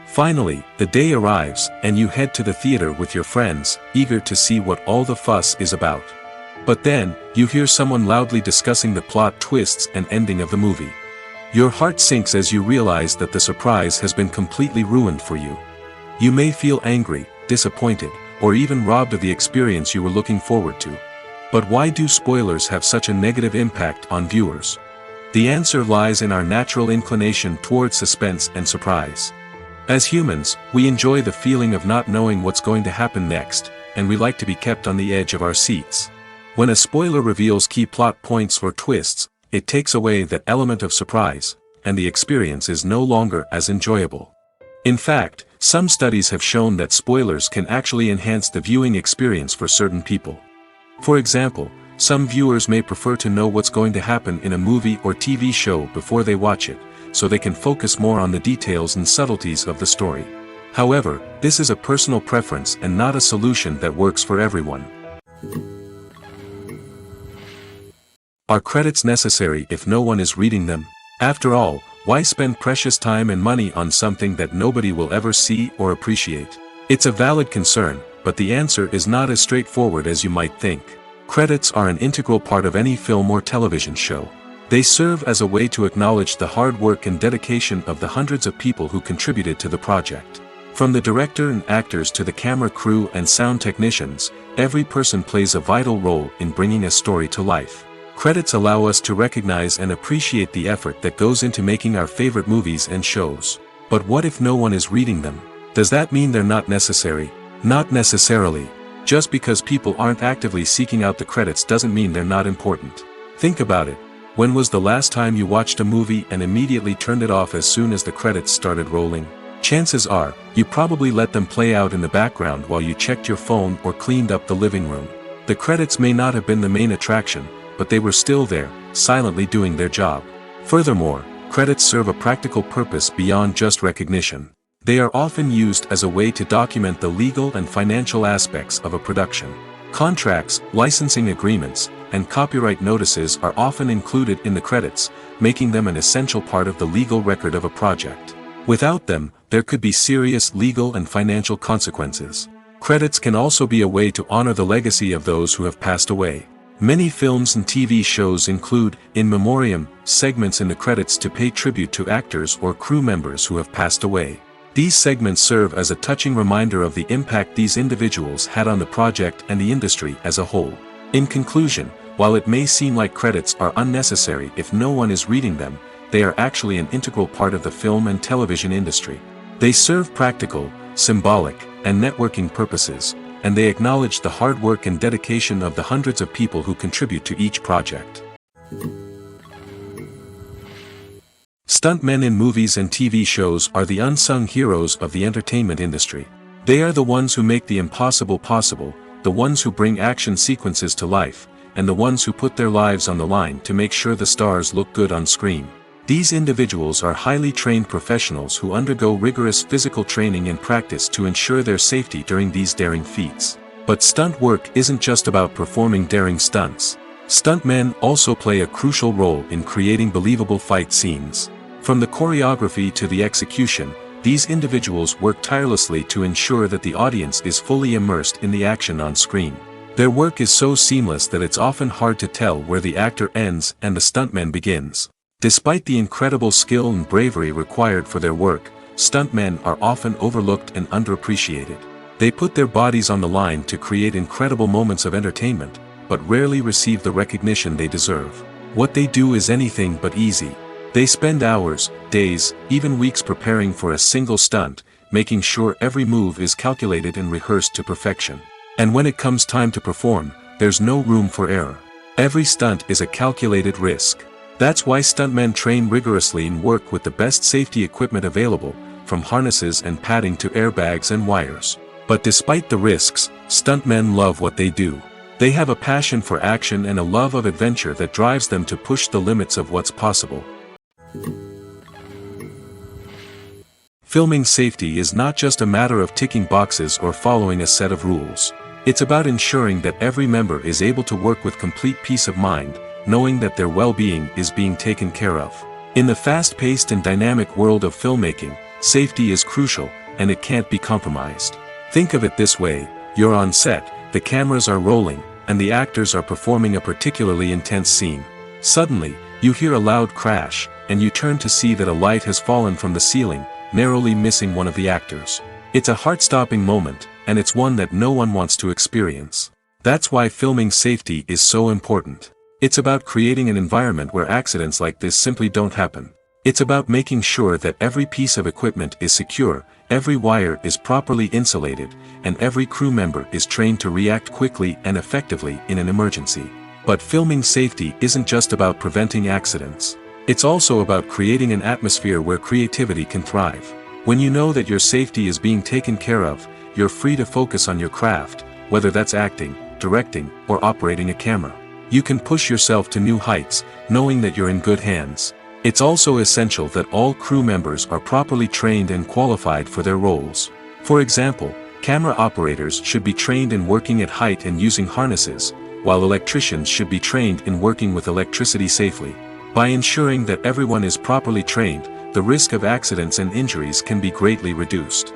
Finally, the day arrives, and you head to the theater with your friends, eager to see what all the fuss is about. But then, you hear someone loudly discussing the plot twists and ending of the movie. Your heart sinks as you realize that the surprise has been completely ruined for you. You may feel angry, disappointed, or even robbed of the experience you were looking forward to. But why do spoilers have such a negative impact on viewers? The answer lies in our natural inclination towards suspense and surprise. As humans, we enjoy the feeling of not knowing what's going to happen next, and we like to be kept on the edge of our seats. When a spoiler reveals key plot points or twists, it takes away that element of surprise, and the experience is no longer as enjoyable. In fact, some studies have shown that spoilers can actually enhance the viewing experience for certain people. For example, some viewers may prefer to know what's going to happen in a movie or TV show before they watch it, so they can focus more on the details and subtleties of the story. However, this is a personal preference and not a solution that works for everyone. Are credits necessary if no one is reading them? After all, why spend precious time and money on something that nobody will ever see or appreciate? It's a valid concern, but the answer is not as straightforward as you might think. Credits are an integral part of any film or television show. They serve as a way to acknowledge the hard work and dedication of the hundreds of people who contributed to the project. From the director and actors to the camera crew and sound technicians, every person plays a vital role in bringing a story to life. Credits allow us to recognize and appreciate the effort that goes into making our favorite movies and shows. But what if no one is reading them? Does that mean they're not necessary? Not necessarily. Just because people aren't actively seeking out the credits doesn't mean they're not important. Think about it. When was the last time you watched a movie and immediately turned it off as soon as the credits started rolling? Chances are, you probably let them play out in the background while you checked your phone or cleaned up the living room. The credits may not have been the main attraction, but they were still there, silently doing their job. Furthermore, credits serve a practical purpose beyond just recognition. They are often used as a way to document the legal and financial aspects of a production. Contracts, licensing agreements, and copyright notices are often included in the credits, making them an essential part of the legal record of a project. Without them, there could be serious legal and financial consequences. Credits can also be a way to honor the legacy of those who have passed away. Many films and TV shows include, in memoriam, segments in the credits to pay tribute to actors or crew members who have passed away. These segments serve as a touching reminder of the impact these individuals had on the project and the industry as a whole. In conclusion, while it may seem like credits are unnecessary if no one is reading them, they are actually an integral part of the film and television industry. They serve practical, symbolic, and networking purposes, and they acknowledge the hard work and dedication of the hundreds of people who contribute to each project. Stuntmen in movies and TV shows are the unsung heroes of the entertainment industry. They are the ones who make the impossible possible, the ones who bring action sequences to life, and the ones who put their lives on the line to make sure the stars look good on screen. These individuals are highly trained professionals who undergo rigorous physical training and practice to ensure their safety during these daring feats. But stunt work isn't just about performing daring stunts. Stuntmen also play a crucial role in creating believable fight scenes. From the choreography to the execution, these individuals work tirelessly to ensure that the audience is fully immersed in the action on screen. Their work is so seamless that it's often hard to tell where the actor ends and the stuntman begins. Despite the incredible skill and bravery required for their work, stuntmen are often overlooked and underappreciated. They put their bodies on the line to create incredible moments of entertainment, but rarely receive the recognition they deserve. What they do is anything but easy. They spend hours, days, even weeks preparing for a single stunt, making sure every move is calculated and rehearsed to perfection. And when it comes time to perform, there's no room for error. Every stunt is a calculated risk. That's why stuntmen train rigorously and work with the best safety equipment available, from harnesses and padding to airbags and wires. But despite the risks, stuntmen love what they do. They have a passion for action and a love of adventure that drives them to push the limits of what's possible. Filming safety is not just a matter of ticking boxes or following a set of rules. It's about ensuring that every member is able to work with complete peace of mind, knowing that their well-being is being taken care of. In the fast-paced and dynamic world of filmmaking, safety is crucial, and it can't be compromised. Think of it this way: you're on set, the cameras are rolling, and the actors are performing a particularly intense scene. Suddenly, you hear a loud crash, and you turn to see that a light has fallen from the ceiling, narrowly missing one of the actors. It's a heart-stopping moment, and it's one that no one wants to experience. That's why filming safety is so important. It's about creating an environment where accidents like this simply don't happen. It's about making sure that every piece of equipment is secure, every wire is properly insulated, and every crew member is trained to react quickly and effectively in an emergency. But filming safety isn't just about preventing accidents. It's also about creating an atmosphere where creativity can thrive. When you know that your safety is being taken care of, you're free to focus on your craft, whether that's acting, directing, or operating a camera. You can push yourself to new heights, knowing that you're in good hands. It's also essential that all crew members are properly trained and qualified for their roles. For example, camera operators should be trained in working at height and using harnesses, while electricians should be trained in working with electricity safely. By ensuring that everyone is properly trained, the risk of accidents and injuries can be greatly reduced.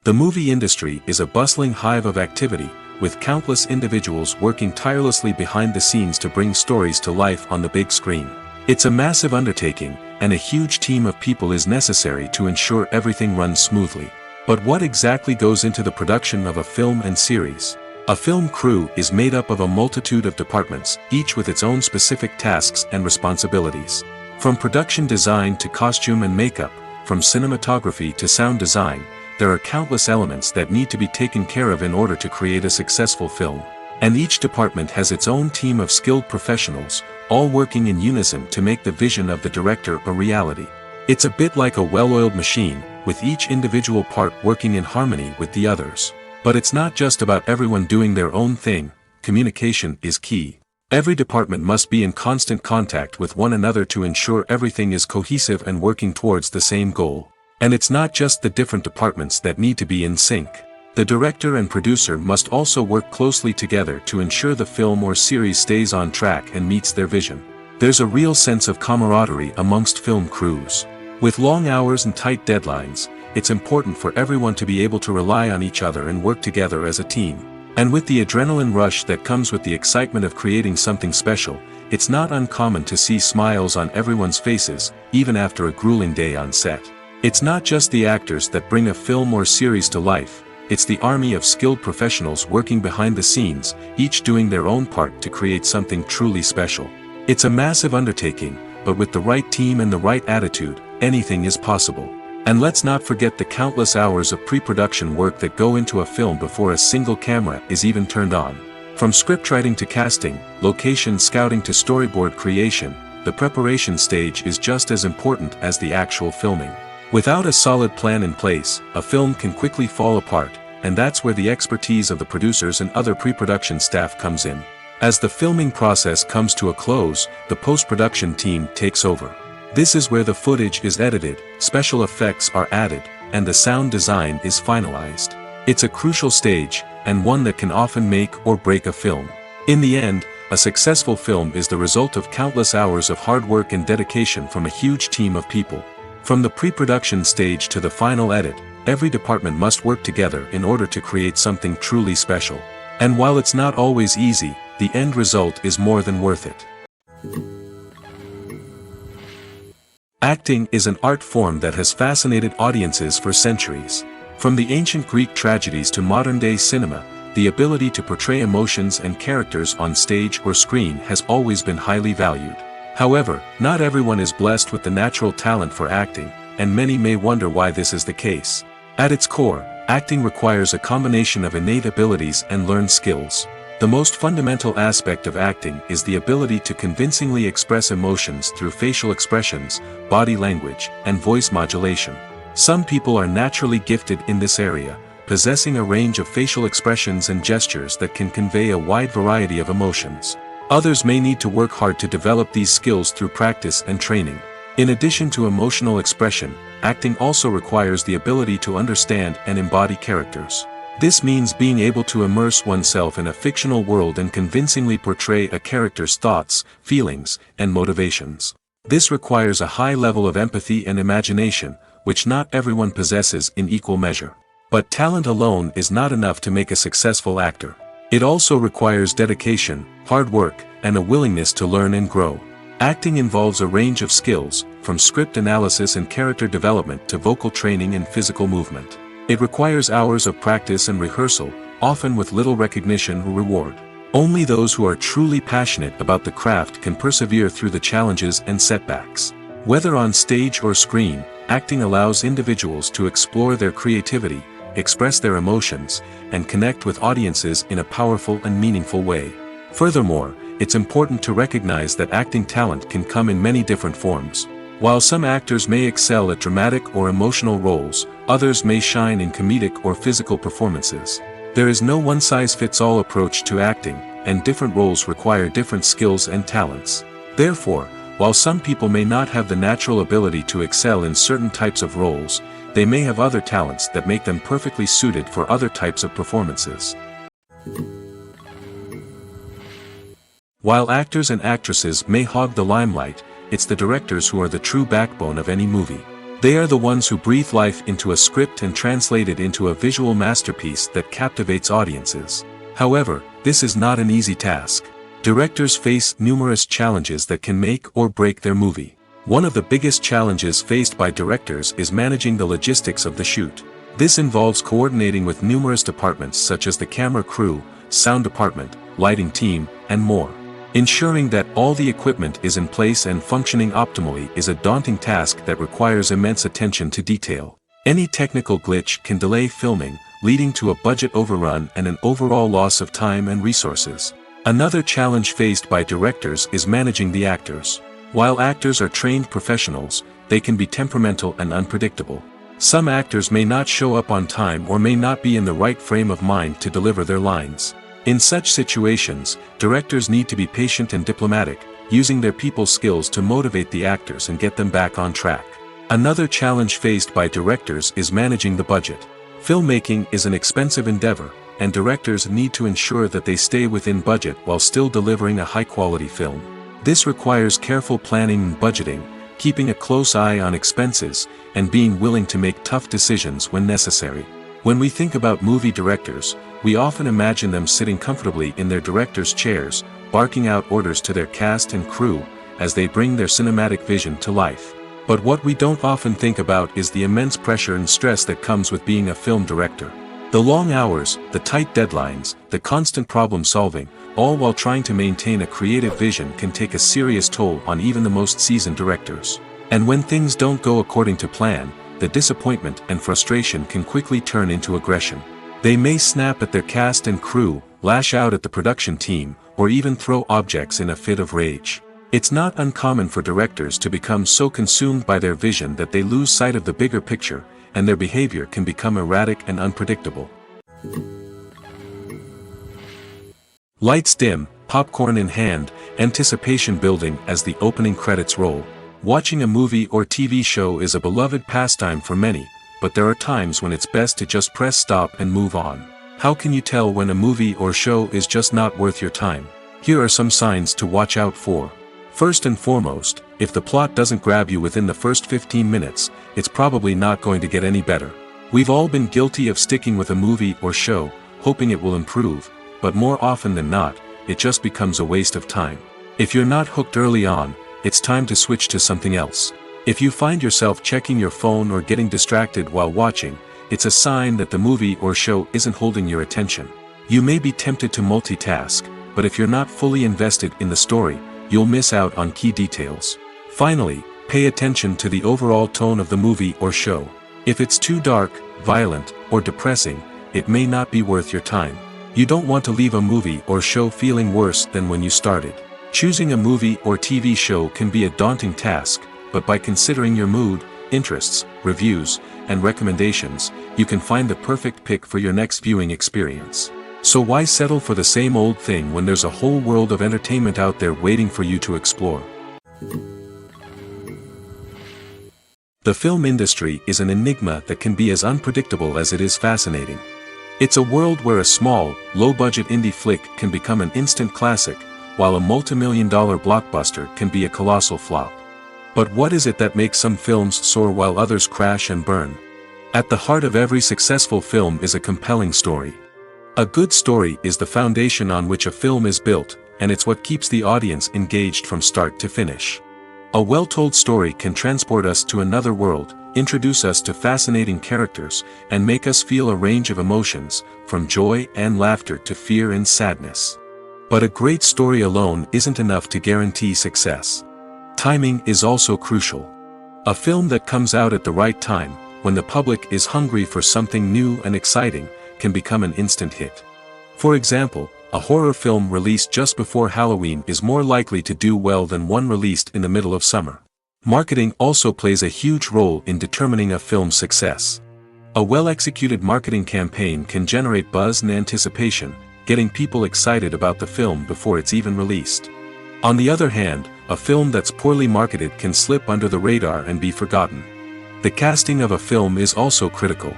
The movie industry is a bustling hive of activity, with countless individuals working tirelessly behind the scenes to bring stories to life on the big screen. It's a massive undertaking, and a huge team of people is necessary to ensure everything runs smoothly. But what exactly goes into the production of a film and series? A film crew is made up of a multitude of departments, each with its own specific tasks and responsibilities. From production design to costume and makeup, from cinematography to sound design, there are countless elements that need to be taken care of in order to create a successful film. And each department has its own team of skilled professionals, all working in unison to make the vision of the director a reality. It's a bit like a well-oiled machine, with each individual part working in harmony with the others. But it's not just about everyone doing their own thing. Communication is key. Every department must be in constant contact with one another to ensure everything is cohesive and working towards the same goal. And it's not just the different departments that need to be in sync. The director and producer must also work closely together to ensure the film or series stays on track and meets their vision. There's a real sense of camaraderie amongst film crews. With long hours and tight deadlines, it's important for everyone to be able to rely on each other and work together as a team. And with the adrenaline rush that comes with the excitement of creating something special, it's not uncommon to see smiles on everyone's faces, even after a grueling day on set. It's not just the actors that bring a film or series to life, it's the army of skilled professionals working behind the scenes, each doing their own part to create something truly special. It's a massive undertaking, but with the right team and the right attitude, anything is possible. And let's not forget the countless hours of pre-production work that go into a film before a single camera is even turned on. From scriptwriting to casting, location scouting to storyboard creation, the preparation stage is just as important as the actual filming. Without a solid plan in place, a film can quickly fall apart, and that's where the expertise of the producers and other pre-production staff comes in. As the filming process comes to a close, the post-production team takes over. This is where the footage is edited, special effects are added, and the sound design is finalized. It's a crucial stage, and one that can often make or break a film. In the end, a successful film is the result of countless hours of hard work and dedication from a huge team of people. From the pre-production stage to the final edit, every department must work together in order to create something truly special. And while it's not always easy, the end result is more than worth it. Acting is an art form that has fascinated audiences for centuries. From the ancient Greek tragedies to modern-day cinema, the ability to portray emotions and characters on stage or screen has always been highly valued. However, not everyone is blessed with the natural talent for acting, and many may wonder why this is the case. At its core, acting requires a combination of innate abilities and learned skills. The most fundamental aspect of acting is the ability to convincingly express emotions through facial expressions, body language, and voice modulation. Some people are naturally gifted in this area, possessing a range of facial expressions and gestures that can convey a wide variety of emotions. Others may need to work hard to develop these skills through practice and training. In addition to emotional expression, acting also requires the ability to understand and embody characters. This means being able to immerse oneself in a fictional world and convincingly portray a character's thoughts, feelings, and motivations. This requires a high level of empathy and imagination, which not everyone possesses in equal measure. But talent alone is not enough to make a successful actor. It also requires dedication, hard work, and a willingness to learn and grow. Acting involves a range of skills, from script analysis and character development to vocal training and physical movement. It requires hours of practice and rehearsal, often with little recognition or reward. Only those who are truly passionate about the craft can persevere through the challenges and setbacks. Whether on stage or screen, acting allows individuals to explore their creativity, express their emotions, and connect with audiences in a powerful and meaningful way. Furthermore, it's important to recognize that acting talent can come in many different forms. While some actors may excel at dramatic or emotional roles, others may shine in comedic or physical performances. There is no one-size-fits-all approach to acting, and different roles require different skills and talents. Therefore, while some people may not have the natural ability to excel in certain types of roles, they may have other talents that make them perfectly suited for other types of performances. While actors and actresses may hog the limelight, it's the directors who are the true backbone of any movie. They are the ones who breathe life into a script and translate it into a visual masterpiece that captivates audiences. However, this is not an easy task. Directors face numerous challenges that can make or break their movie. One of the biggest challenges faced by directors is managing the logistics of the shoot. This involves coordinating with numerous departments such as the camera crew, sound department, lighting team, and more. Ensuring that all the equipment is in place and functioning optimally is a daunting task that requires immense attention to detail. Any technical glitch can delay filming, leading to a budget overrun and an overall loss of time and resources. Another challenge faced by directors is managing the actors. While actors are trained professionals, they can be temperamental and unpredictable. Some actors may not show up on time or may not be in the right frame of mind to deliver their lines. In such situations, directors need to be patient and diplomatic, using their people skills to motivate the actors and get them back on track. Another challenge faced by directors is managing the budget. Filmmaking is an expensive endeavor, and directors need to ensure that they stay within budget while still delivering a high-quality film. This requires careful planning and budgeting, keeping a close eye on expenses, and being willing to make tough decisions when necessary. When we think about movie directors, we often imagine them sitting comfortably in their director's chairs, barking out orders to their cast and crew, as they bring their cinematic vision to life. But what we don't often think about is the immense pressure and stress that comes with being a film director. The long hours, the tight deadlines, the constant problem solving, all while trying to maintain a creative vision can take a serious toll on even the most seasoned directors. And when things don't go according to plan, the disappointment and frustration can quickly turn into aggression. They may snap at their cast and crew, lash out at the production team, or even throw objects in a fit of rage. It's not uncommon for directors to become so consumed by their vision that they lose sight of the bigger picture, and their behavior can become erratic and unpredictable. Lights dim, popcorn in hand, anticipation building as the opening credits roll. Watching a movie or TV show is a beloved pastime for many, but there are times when it's best to just press stop and move on. How can you tell when a movie or show is just not worth your time? Here are some signs to watch out for. First and foremost, if the plot doesn't grab you within the first 15 minutes, it's probably not going to get any better. We've all been guilty of sticking with a movie or show, hoping it will improve, but more often than not, it just becomes a waste of time. If you're not hooked early on, it's time to switch to something else. If you find yourself checking your phone or getting distracted while watching, it's a sign that the movie or show isn't holding your attention. You may be tempted to multitask, but if you're not fully invested in the story, you'll miss out on key details. Finally, pay attention to the overall tone of the movie or show. If it's too dark, violent, or depressing, it may not be worth your time. You don't want to leave a movie or show feeling worse than when you started. Choosing a movie or TV show can be a daunting task, but by considering your mood, interests, reviews, and recommendations, you can find the perfect pick for your next viewing experience. So why settle for the same old thing when there's a whole world of entertainment out there waiting for you to explore? The film industry is an enigma that can be as unpredictable as it is fascinating. It's a world where a small, low-budget indie flick can become an instant classic, while a multi-million-dollar blockbuster can be a colossal flop. But what is it that makes some films soar while others crash and burn? At the heart of every successful film is a compelling story. A good story is the foundation on which a film is built, and it's what keeps the audience engaged from start to finish. A well-told story can transport us to another world, introduce us to fascinating characters, and make us feel a range of emotions, from joy and laughter to fear and sadness. But a great story alone isn't enough to guarantee success. Timing is also crucial. A film that comes out at the right time, when the public is hungry for something new and exciting, can become an instant hit. For example, a horror film released just before Halloween is more likely to do well than one released in the middle of summer. Marketing also plays a huge role in determining a film's success. A well-executed marketing campaign can generate buzz and anticipation, getting people excited about the film before it's even released. On the other hand, a film that's poorly marketed can slip under the radar and be forgotten. The casting of a film is also critical.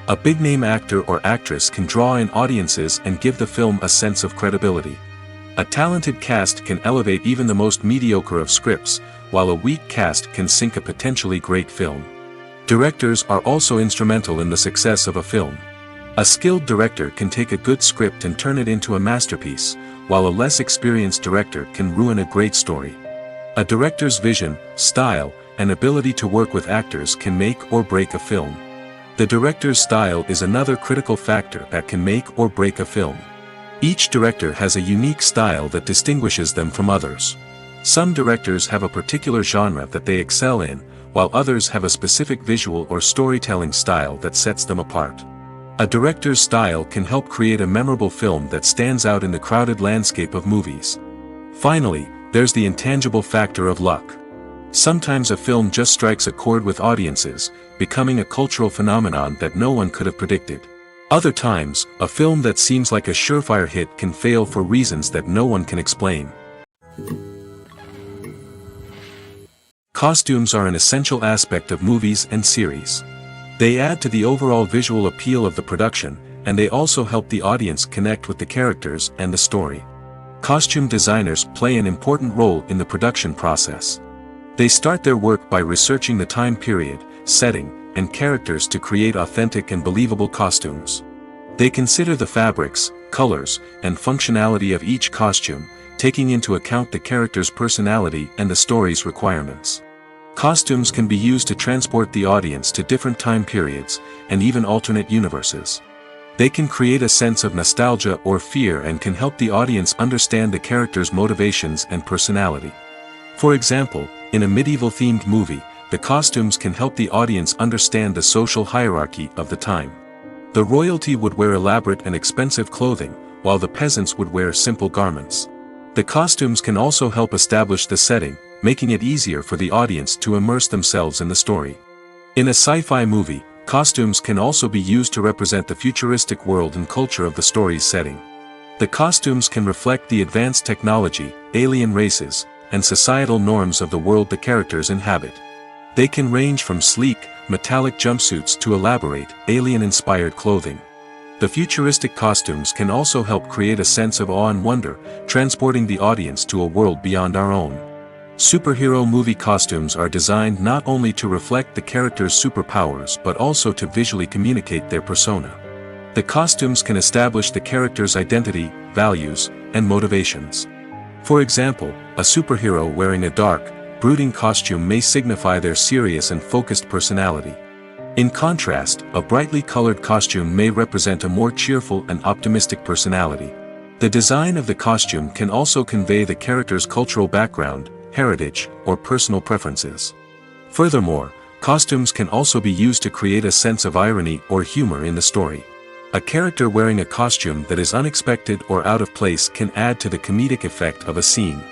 A big-name actor or actress can draw in audiences and give the film a sense of credibility. A talented cast can elevate even the most mediocre of scripts, while a weak cast can sink a potentially great film. Directors are also instrumental in the success of a film. A skilled director can take a good script and turn it into a masterpiece, while a less experienced director can ruin a great story. A director's vision, style, and ability to work with actors can make or break a film. The director's style is another critical factor that can make or break a film. Each director has a unique style that distinguishes them from others. Some directors have a particular genre that they excel in, while others have a specific visual or storytelling style that sets them apart. A director's style can help create a memorable film that stands out in the crowded landscape of movies. Finally, there's the intangible factor of luck. Sometimes a film just strikes a chord with audiences, becoming a cultural phenomenon that no one could have predicted. Other times, a film that seems like a surefire hit can fail for reasons that no one can explain. Costumes are an essential aspect of movies and series. They add to the overall visual appeal of the production, and they also help the audience connect with the characters and the story. Costume designers play an important role in the production process. They start their work by researching the time period, setting, and characters to create authentic and believable costumes. They consider the fabrics, colors, and functionality of each costume, taking into account the character's personality and the story's requirements. Costumes can be used to transport the audience to different time periods, and even alternate universes. They can create a sense of nostalgia or fear and can help the audience understand the character's motivations and personality. For example, in a medieval-themed movie, the costumes can help the audience understand the social hierarchy of the time. The royalty would wear elaborate and expensive clothing, while the peasants would wear simple garments. The costumes can also help establish the setting, making it easier for the audience to immerse themselves in the story. In a sci-fi movie, costumes can also be used to represent the futuristic world and culture of the story's setting. The costumes can reflect the advanced technology, alien races, and societal norms of the world the characters inhabit. They can range from sleek, metallic jumpsuits to elaborate, alien-inspired clothing. The futuristic costumes can also help create a sense of awe and wonder, transporting the audience to a world beyond our own. Superhero movie costumes are designed not only to reflect the character's superpowers but also to visually communicate their persona. The costumes can establish the character's identity, values, and motivations. For example, a superhero wearing a dark, brooding costume may signify their serious and focused personality. In contrast, a brightly colored costume may represent a more cheerful and optimistic personality. The design of the costume can also convey the character's cultural background, heritage, or personal preferences. Furthermore, costumes can also be used to create a sense of irony or humor in the story. A character wearing a costume that is unexpected or out of place can add to the comedic effect of a scene.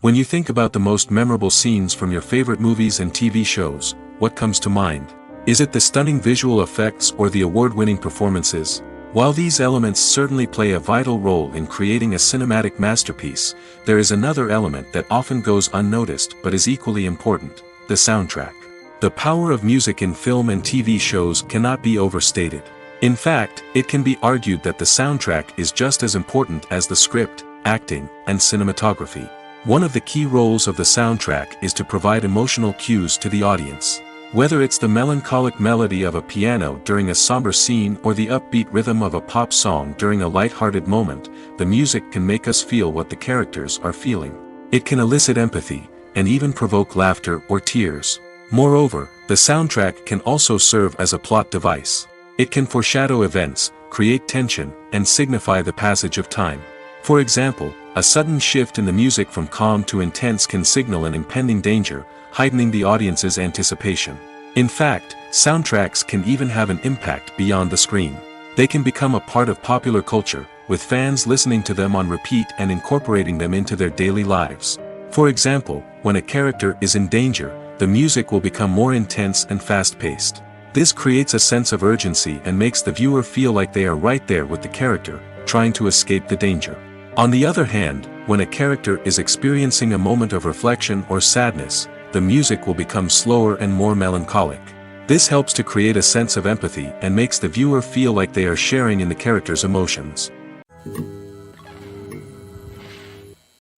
When you think about the most memorable scenes from your favorite movies and TV shows, what comes to mind? Is it the stunning visual effects or the award-winning performances? While these elements certainly play a vital role in creating a cinematic masterpiece, there is another element that often goes unnoticed but is equally important: the soundtrack. The power of music in film and TV shows cannot be overstated. In fact, it can be argued that the soundtrack is just as important as the script, acting, and cinematography. One of the key roles of the soundtrack is to provide emotional cues to the audience. Whether it's the melancholic melody of a piano during a somber scene or the upbeat rhythm of a pop song during a light-hearted moment, the music can make us feel what the characters are feeling. It can elicit empathy, and even provoke laughter or tears. Moreover, the soundtrack can also serve as a plot device. It can foreshadow events, create tension, and signify the passage of time. For example, a sudden shift in the music from calm to intense can signal an impending danger, heightening the audience's anticipation. In fact, soundtracks can even have an impact beyond the screen. They can become a part of popular culture, with fans listening to them on repeat and incorporating them into their daily lives. For example, when a character is in danger, the music will become more intense and fast-paced. This creates a sense of urgency and makes the viewer feel like they are right there with the character, trying to escape the danger. On the other hand, when a character is experiencing a moment of reflection or sadness, the music will become slower and more melancholic. This helps to create a sense of empathy and makes the viewer feel like they are sharing in the character's emotions.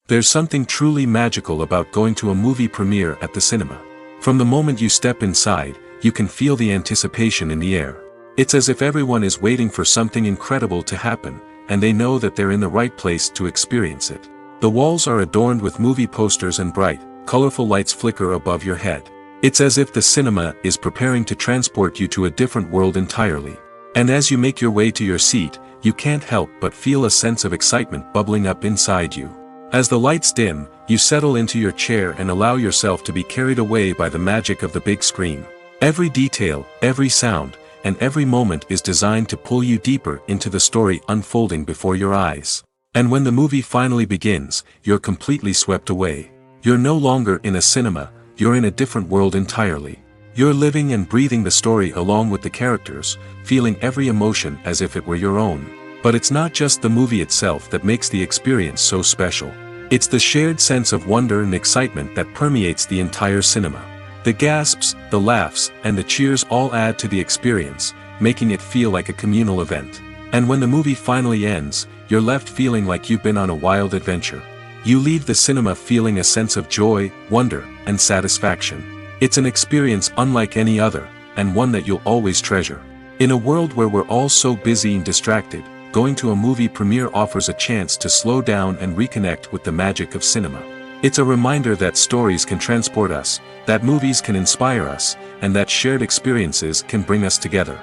There's something truly magical about going to a movie premiere at the cinema. From the moment you step inside, you can feel the anticipation in the air. It's as if everyone is waiting for something incredible to happen, and they know that they're in the right place to experience it. The walls are adorned with movie posters and bright, colorful lights flicker above your head. It's as if the cinema is preparing to transport you to a different world entirely. And as you make your way to your seat, you can't help but feel a sense of excitement bubbling up inside you. As the lights dim, you settle into your chair and allow yourself to be carried away by the magic of the big screen. Every detail, every sound, and every moment is designed to pull you deeper into the story unfolding before your eyes. And when the movie finally begins, you're completely swept away. You're no longer in a cinema, you're in a different world entirely. You're living and breathing the story along with the characters, feeling every emotion as if it were your own. But it's not just the movie itself that makes the experience so special. It's the shared sense of wonder and excitement that permeates the entire cinema. The gasps, the laughs, and the cheers all add to the experience, making it feel like a communal event. And when the movie finally ends, you're left feeling like you've been on a wild adventure. You leave the cinema feeling a sense of joy, wonder, and satisfaction. It's an experience unlike any other, and one that you'll always treasure. In a world where we're all so busy and distracted, going to a movie premiere offers a chance to slow down and reconnect with the magic of cinema. It's a reminder that stories can transport us, that movies can inspire us, and that shared experiences can bring us together.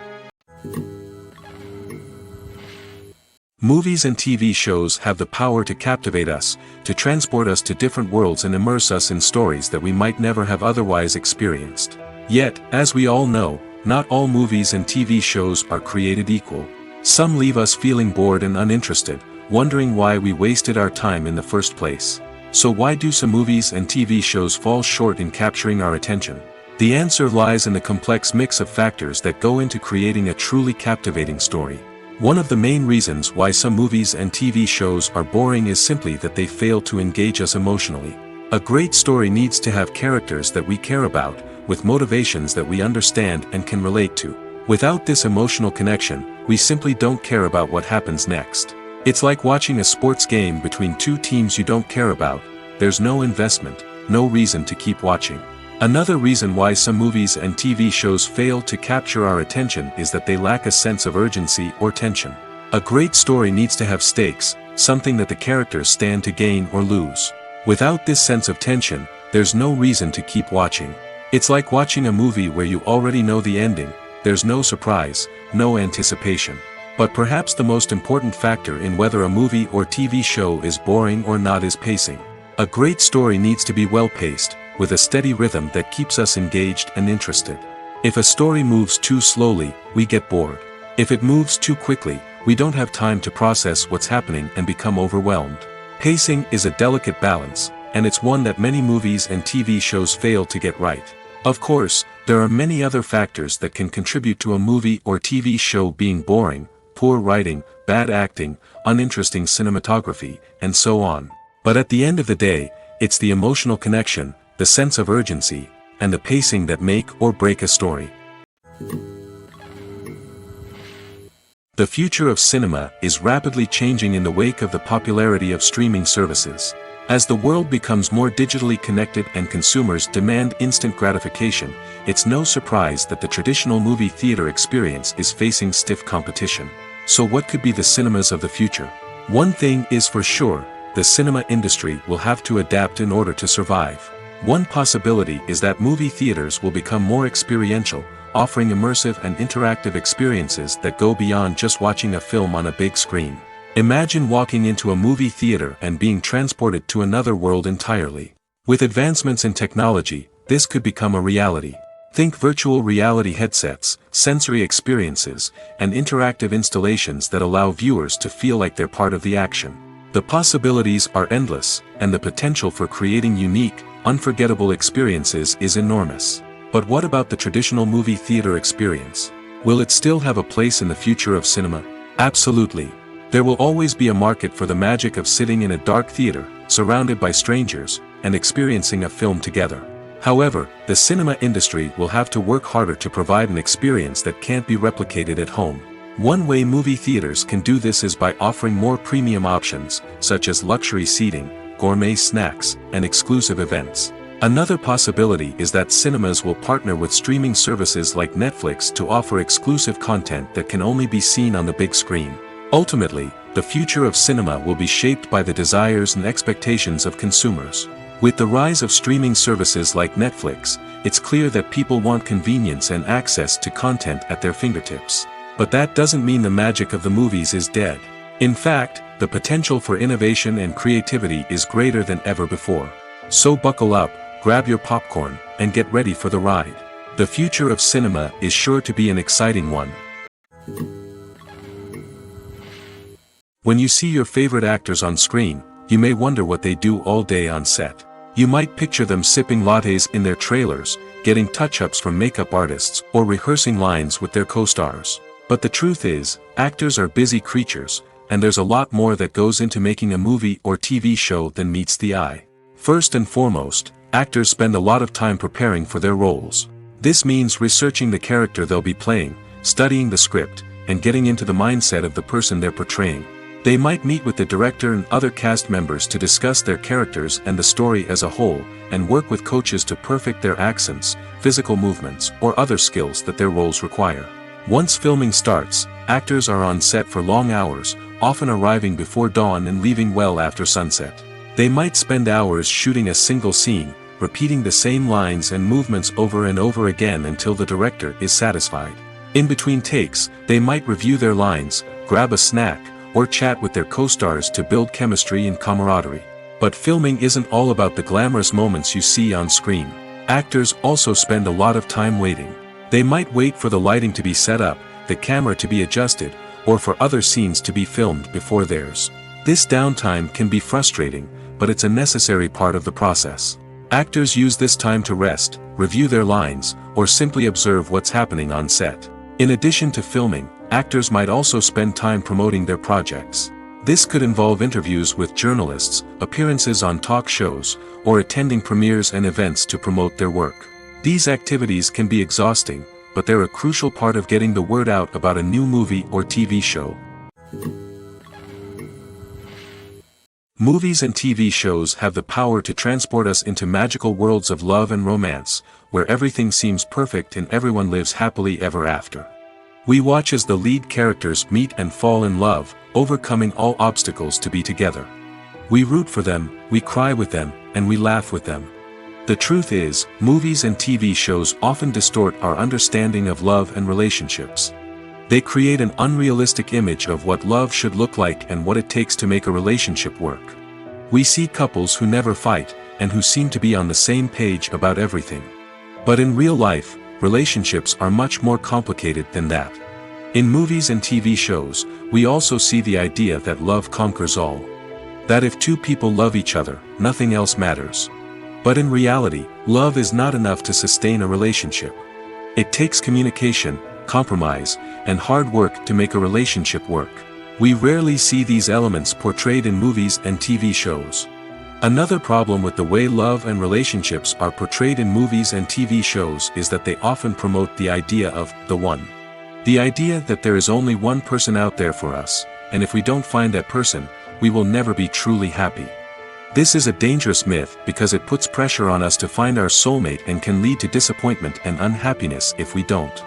Movies and TV shows have the power to captivate us, to transport us to different worlds and immerse us in stories that we might never have otherwise experienced. Yet, as we all know, not all movies and TV shows are created equal. Some leave us feeling bored and uninterested, wondering why we wasted our time in the first place. So why do some movies and TV shows fall short in capturing our attention? The answer lies in the complex mix of factors that go into creating a truly captivating story. One of the main reasons why some movies and TV shows are boring is simply that they fail to engage us emotionally. A great story needs to have characters that we care about, with motivations that we understand and can relate to. Without this emotional connection, we simply don't care about what happens next. It's like watching a sports game between two teams you don't care about. There's no investment, no reason to keep watching. Another reason why some movies and TV shows fail to capture our attention is that they lack a sense of urgency or tension. A great story needs to have stakes, something that the characters stand to gain or lose. Without this sense of tension, there's no reason to keep watching. It's like watching a movie where you already know the ending. There's no surprise, no anticipation. But perhaps the most important factor in whether a movie or TV show is boring or not is pacing. A great story needs to be well-paced, with a steady rhythm that keeps us engaged and interested. If a story moves too slowly, we get bored. If it moves too quickly, we don't have time to process what's happening and become overwhelmed. Pacing is a delicate balance, and it's one that many movies and TV shows fail to get right. Of course, there are many other factors that can contribute to a movie or TV show being boring: poor writing, bad acting, uninteresting cinematography, and so on. But at the end of the day, it's the emotional connection, the sense of urgency, and the pacing that make or break a story. The future of cinema is rapidly changing in the wake of the popularity of streaming services. As the world becomes more digitally connected and consumers demand instant gratification, it's no surprise that the traditional movie theater experience is facing stiff competition. So what could be the cinemas of the future? One thing is for sure: the cinema industry will have to adapt in order to survive. One possibility is that movie theaters will become more experiential, offering immersive and interactive experiences that go beyond just watching a film on a big screen. Imagine walking into a movie theater and being transported to another world entirely. With advancements in technology, this could become a reality. Think virtual reality headsets, sensory experiences, and interactive installations that allow viewers to feel like they're part of the action. The possibilities are endless, and the potential for creating unique, unforgettable experiences is enormous. But what about the traditional movie theater experience? Will it still have a place in the future of cinema? Absolutely. There will always be a market for the magic of sitting in a dark theater, surrounded by strangers, and experiencing a film together. However, the cinema industry will have to work harder to provide an experience that can't be replicated at home. One way movie theaters can do this is by offering more premium options, such as luxury seating, gourmet snacks, and exclusive events. Another possibility is that cinemas will partner with streaming services like Netflix to offer exclusive content that can only be seen on the big screen. Ultimately, the future of cinema will be shaped by the desires and expectations of consumers. With the rise of streaming services like Netflix, it's clear that people want convenience and access to content at their fingertips. But that doesn't mean the magic of the movies is dead. In fact, the potential for innovation and creativity is greater than ever before. So buckle up, grab your popcorn, and get ready for the ride. The future of cinema is sure to be an exciting one. When you see your favorite actors on screen, you may wonder what they do all day on set. You might picture them sipping lattes in their trailers, getting touch-ups from makeup artists, or rehearsing lines with their co-stars. But the truth is, actors are busy creatures, and there's a lot more that goes into making a movie or TV show than meets the eye. First and foremost, actors spend a lot of time preparing for their roles. This means researching the character they'll be playing, studying the script, and getting into the mindset of the person they're portraying. They might meet with the director and other cast members to discuss their characters and the story as a whole, and work with coaches to perfect their accents, physical movements, or other skills that their roles require. Once filming starts, actors are on set for long hours, often arriving before dawn and leaving well after sunset. They might spend hours shooting a single scene, repeating the same lines and movements over and over again until the director is satisfied. In between takes, they might review their lines, grab a snack, or chat with their co-stars to build chemistry and camaraderie. But filming isn't all about the glamorous moments you see on screen. Actors also spend a lot of time waiting. They might wait for the lighting to be set up, the camera to be adjusted, or for other scenes to be filmed before theirs. This downtime can be frustrating, but it's a necessary part of the process. Actors use this time to rest, review their lines, or simply observe what's happening on set. In addition to filming, actors might also spend time promoting their projects. This could involve interviews with journalists, appearances on talk shows, or attending premieres and events to promote their work. These activities can be exhausting, but they're a crucial part of getting the word out about a new movie or TV show. Movies and TV shows have the power to transport us into magical worlds of love and romance, where everything seems perfect and everyone lives happily ever after. We watch as the lead characters meet and fall in love, overcoming all obstacles to be together. We root for them, we cry with them, and we laugh with them. The truth is, movies and TV shows often distort our understanding of love and relationships. They create an unrealistic image of what love should look like and what it takes to make a relationship work. We see couples who never fight, and who seem to be on the same page about everything. But in real life, relationships are much more complicated than that. In movies and TV shows, we also see the idea that love conquers all. That if two people love each other, nothing else matters. But in reality, love is not enough to sustain a relationship. It takes communication, compromise, and hard work to make a relationship work. We rarely see these elements portrayed in movies and TV shows. Another problem with the way love and relationships are portrayed in movies and TV shows is that they often promote the idea of the one. The idea that there is only one person out there for us, and if we don't find that person, we will never be truly happy. This is a dangerous myth because it puts pressure on us to find our soulmate and can lead to disappointment and unhappiness if we don't.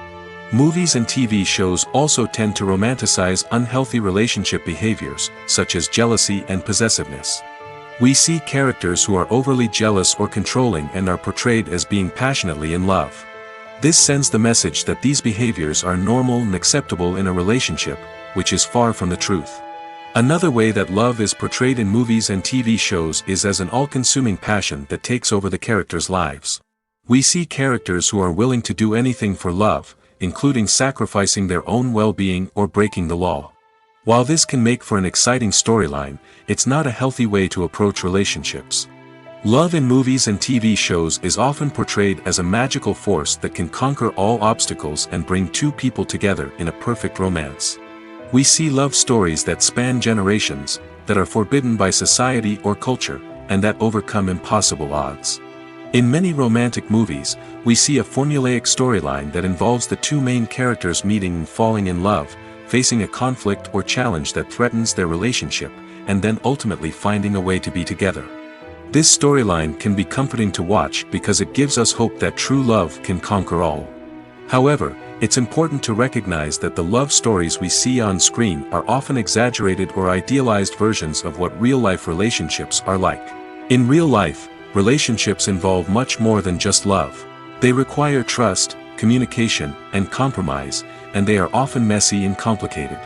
Movies and TV shows also tend to romanticize unhealthy relationship behaviors, such as jealousy and possessiveness. We see characters who are overly jealous or controlling and are portrayed as being passionately in love. This sends the message that these behaviors are normal and acceptable in a relationship, which is far from the truth. Another way that love is portrayed in movies and TV shows is as an all-consuming passion that takes over the characters' lives. We see characters who are willing to do anything for love, including sacrificing their own well-being or breaking the law. While this can make for an exciting storyline, it's not a healthy way to approach relationships. Love in movies and TV shows is often portrayed as a magical force that can conquer all obstacles and bring two people together in a perfect romance. We see love stories that span generations, that are forbidden by society or culture, and that overcome impossible odds. In many romantic movies, we see a formulaic storyline that involves the two main characters meeting and falling in love, facing a conflict or challenge that threatens their relationship, and then ultimately finding a way to be together. This storyline can be comforting to watch because it gives us hope that true love can conquer all. However, it's important to recognize that the love stories we see on screen are often exaggerated or idealized versions of what real-life relationships are like. In real life, relationships involve much more than just love. They require trust, communication, and compromise, and they are often messy and complicated.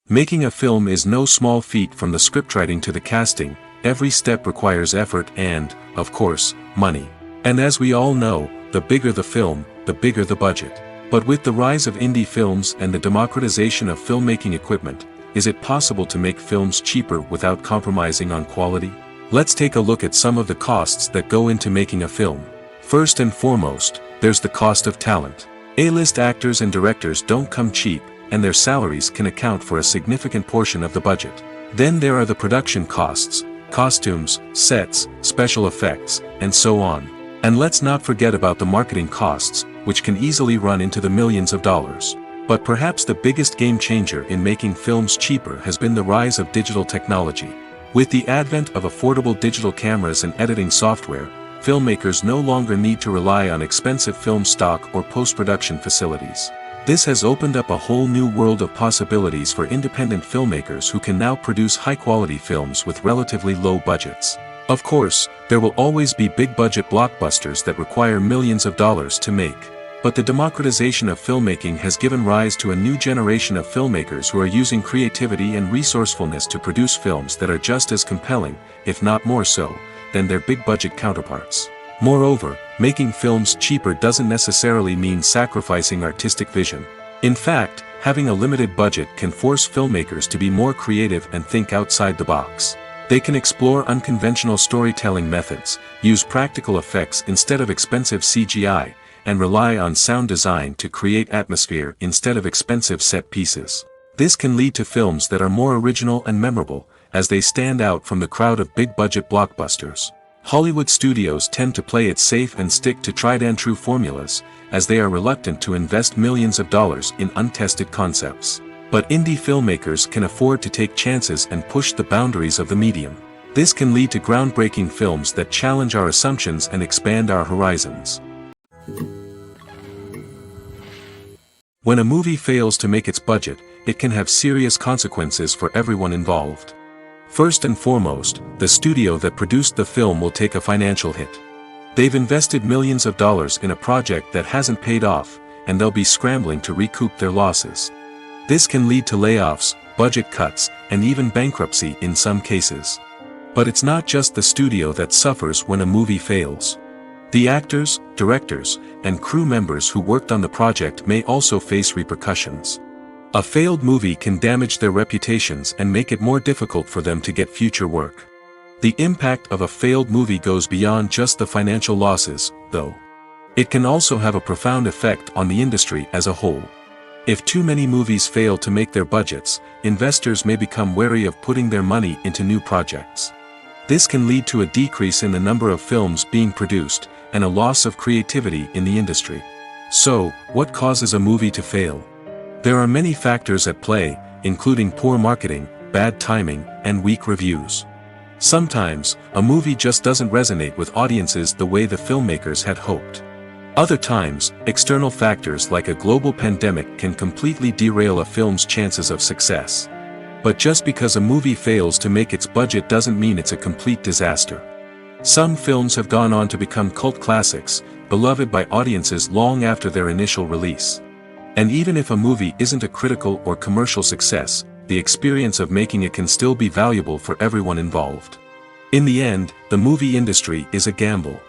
Making a film is no small feat. From the scriptwriting to the casting, every step requires effort and, of course, money. And as we all know, the bigger the film, the bigger the budget. But with the rise of indie films and the democratization of filmmaking equipment, is it possible to make films cheaper without compromising on quality? Let's take a look at some of the costs that go into making a film. First and foremost, there's the cost of talent. A-list actors and directors don't come cheap, and their salaries can account for a significant portion of the budget. Then there are the production costs, costumes, sets, special effects, and so on. And let's not forget about the marketing costs, which can easily run into the millions of dollars. But perhaps the biggest game changer in making films cheaper has been the rise of digital technology. With the advent of affordable digital cameras and editing software, filmmakers no longer need to rely on expensive film stock or post-production facilities. This has opened up a whole new world of possibilities for independent filmmakers who can now produce high-quality films with relatively low budgets. Of course, there will always be big-budget blockbusters that require millions of dollars to make. But the democratization of filmmaking has given rise to a new generation of filmmakers who are using creativity and resourcefulness to produce films that are just as compelling, if not more so, than their big-budget counterparts. Moreover, making films cheaper doesn't necessarily mean sacrificing artistic vision. In fact, having a limited budget can force filmmakers to be more creative and think outside the box. They can explore unconventional storytelling methods, use practical effects instead of expensive CGI, and rely on sound design to create atmosphere instead of expensive set pieces. This can lead to films that are more original and memorable, as they stand out from the crowd of big-budget blockbusters. Hollywood studios tend to play it safe and stick to tried-and-true formulas, as they are reluctant to invest millions of dollars in untested concepts. But indie filmmakers can afford to take chances and push the boundaries of the medium. This can lead to groundbreaking films that challenge our assumptions and expand our horizons. When a movie fails to make its budget, it can have serious consequences for everyone involved. First and foremost, the studio that produced the film will take a financial hit. They've invested millions of dollars in a project that hasn't paid off, and they'll be scrambling to recoup their losses. This can lead to layoffs, budget cuts, and even bankruptcy in some cases. But it's not just the studio that suffers when a movie fails. The actors, directors, and crew members who worked on the project may also face repercussions. A failed movie can damage their reputations and make it more difficult for them to get future work. The impact of a failed movie goes beyond just the financial losses, though. It can also have a profound effect on the industry as a whole. If too many movies fail to make their budgets, investors may become wary of putting their money into new projects. This can lead to a decrease in the number of films being produced, and a loss of creativity in the industry. So, what causes a movie to fail? There are many factors at play, including poor marketing, bad timing, and weak reviews. Sometimes, a movie just doesn't resonate with audiences the way the filmmakers had hoped. Other times, external factors like a global pandemic can completely derail a film's chances of success. But just because a movie fails to make its budget doesn't mean it's a complete disaster. Some films have gone on to become cult classics, beloved by audiences long after their initial release. And even if a movie isn't a critical or commercial success, the experience of making it can still be valuable for everyone involved. In the end, the movie industry is a gamble.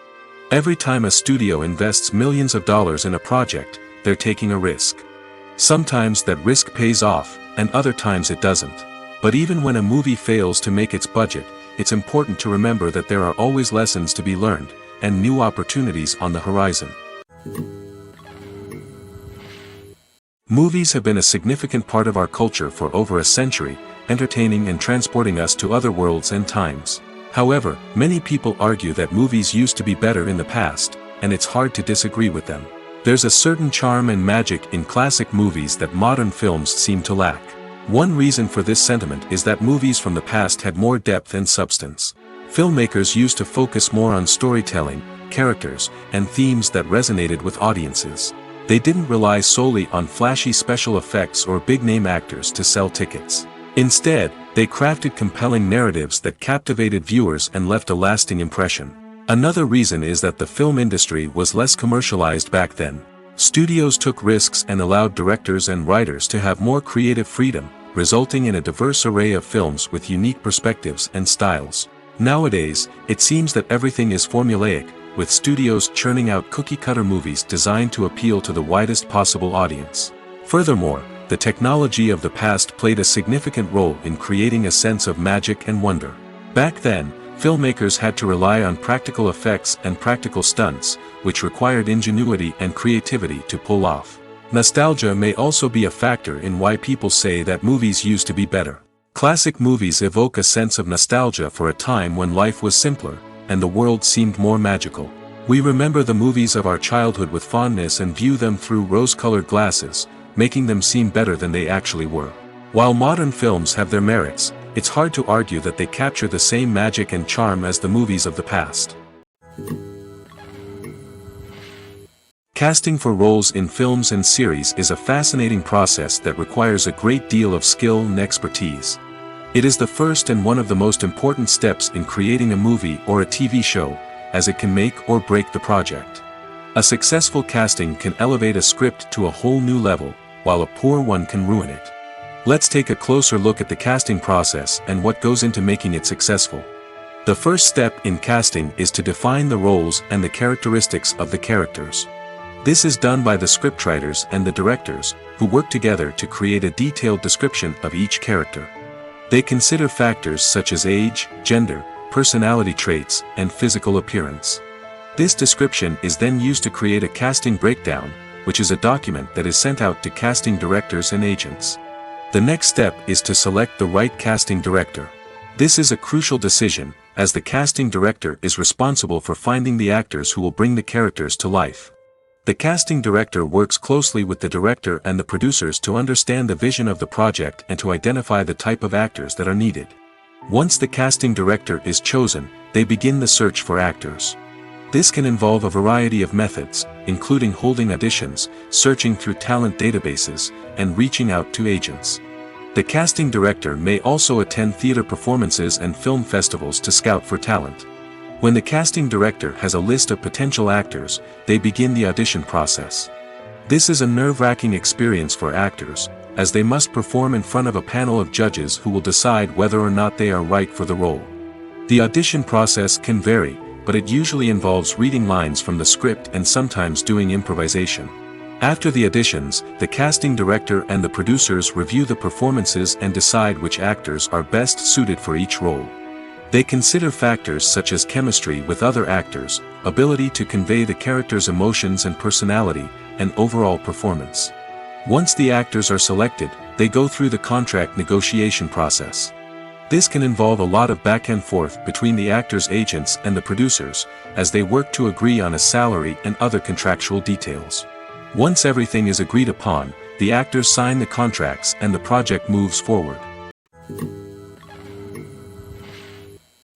Every time a studio invests millions of dollars in a project, they're taking a risk. Sometimes that risk pays off, and other times it doesn't. But even when a movie fails to make its budget, it's important to remember that there are always lessons to be learned, and new opportunities on the horizon. Movies have been a significant part of our culture for over a century, entertaining and transporting us to other worlds and times. However, many people argue that movies used to be better in the past, and it's hard to disagree with them. There's a certain charm and magic in classic movies that modern films seem to lack. One reason for this sentiment is that movies from the past had more depth and substance. Filmmakers used to focus more on storytelling, characters, and themes that resonated with audiences. They didn't rely solely on flashy special effects or big-name actors to sell tickets. Instead, they crafted compelling narratives that captivated viewers and left a lasting impression. Another reason is that the film industry was less commercialized back then. Studios took risks and allowed directors and writers to have more creative freedom, resulting in a diverse array of films with unique perspectives and styles. Nowadays, it seems that everything is formulaic, with studios churning out cookie-cutter movies designed to appeal to the widest possible audience. Furthermore, the technology of the past played a significant role in creating a sense of magic and wonder. Back then, filmmakers had to rely on practical effects and practical stunts, which required ingenuity and creativity to pull off. Nostalgia may also be a factor in why people say that movies used to be better. Classic movies evoke a sense of nostalgia for a time when life was simpler, and the world seemed more magical. We remember the movies of our childhood with fondness and view them through rose-colored glasses, making them seem better than they actually were. While modern films have their merits, it's hard to argue that they capture the same magic and charm as the movies of the past. Casting for roles in films and series is a fascinating process that requires a great deal of skill and expertise. It is the first and one of the most important steps in creating a movie or a TV show, as it can make or break the project. A successful casting can elevate a script to a whole new level, while a poor one can ruin it. Let's take a closer look at the casting process and what goes into making it successful. The first step in casting is to define the roles and the characteristics of the characters. This is done by the scriptwriters and the directors, who work together to create a detailed description of each character. They consider factors such as age, gender, personality traits, and physical appearance. This description is then used to create a casting breakdown, which is a document that is sent out to casting directors and agents. The next step is to select the right casting director. This is a crucial decision, as the casting director is responsible for finding the actors who will bring the characters to life. The casting director works closely with the director and the producers to understand the vision of the project and to identify the type of actors that are needed. Once the casting director is chosen, they begin the search for actors. This can involve a variety of methods, including holding auditions, searching through talent databases, and reaching out to agents. The casting director may also attend theater performances and film festivals to scout for talent. When the casting director has a list of potential actors, they begin the audition process. This is a nerve-wracking experience for actors, as they must perform in front of a panel of judges who will decide whether or not they are right for the role. The audition process can vary, but it usually involves reading lines from the script and sometimes doing improvisation. After the auditions, the casting director and the producers review the performances and decide which actors are best suited for each role. They consider factors such as chemistry with other actors, ability to convey the character's emotions and personality, and overall performance. Once the actors are selected, they go through the contract negotiation process. This can involve a lot of back and forth between the actors' agents and the producers, as they work to agree on a salary and other contractual details. Once everything is agreed upon, the actors sign the contracts and the project moves forward.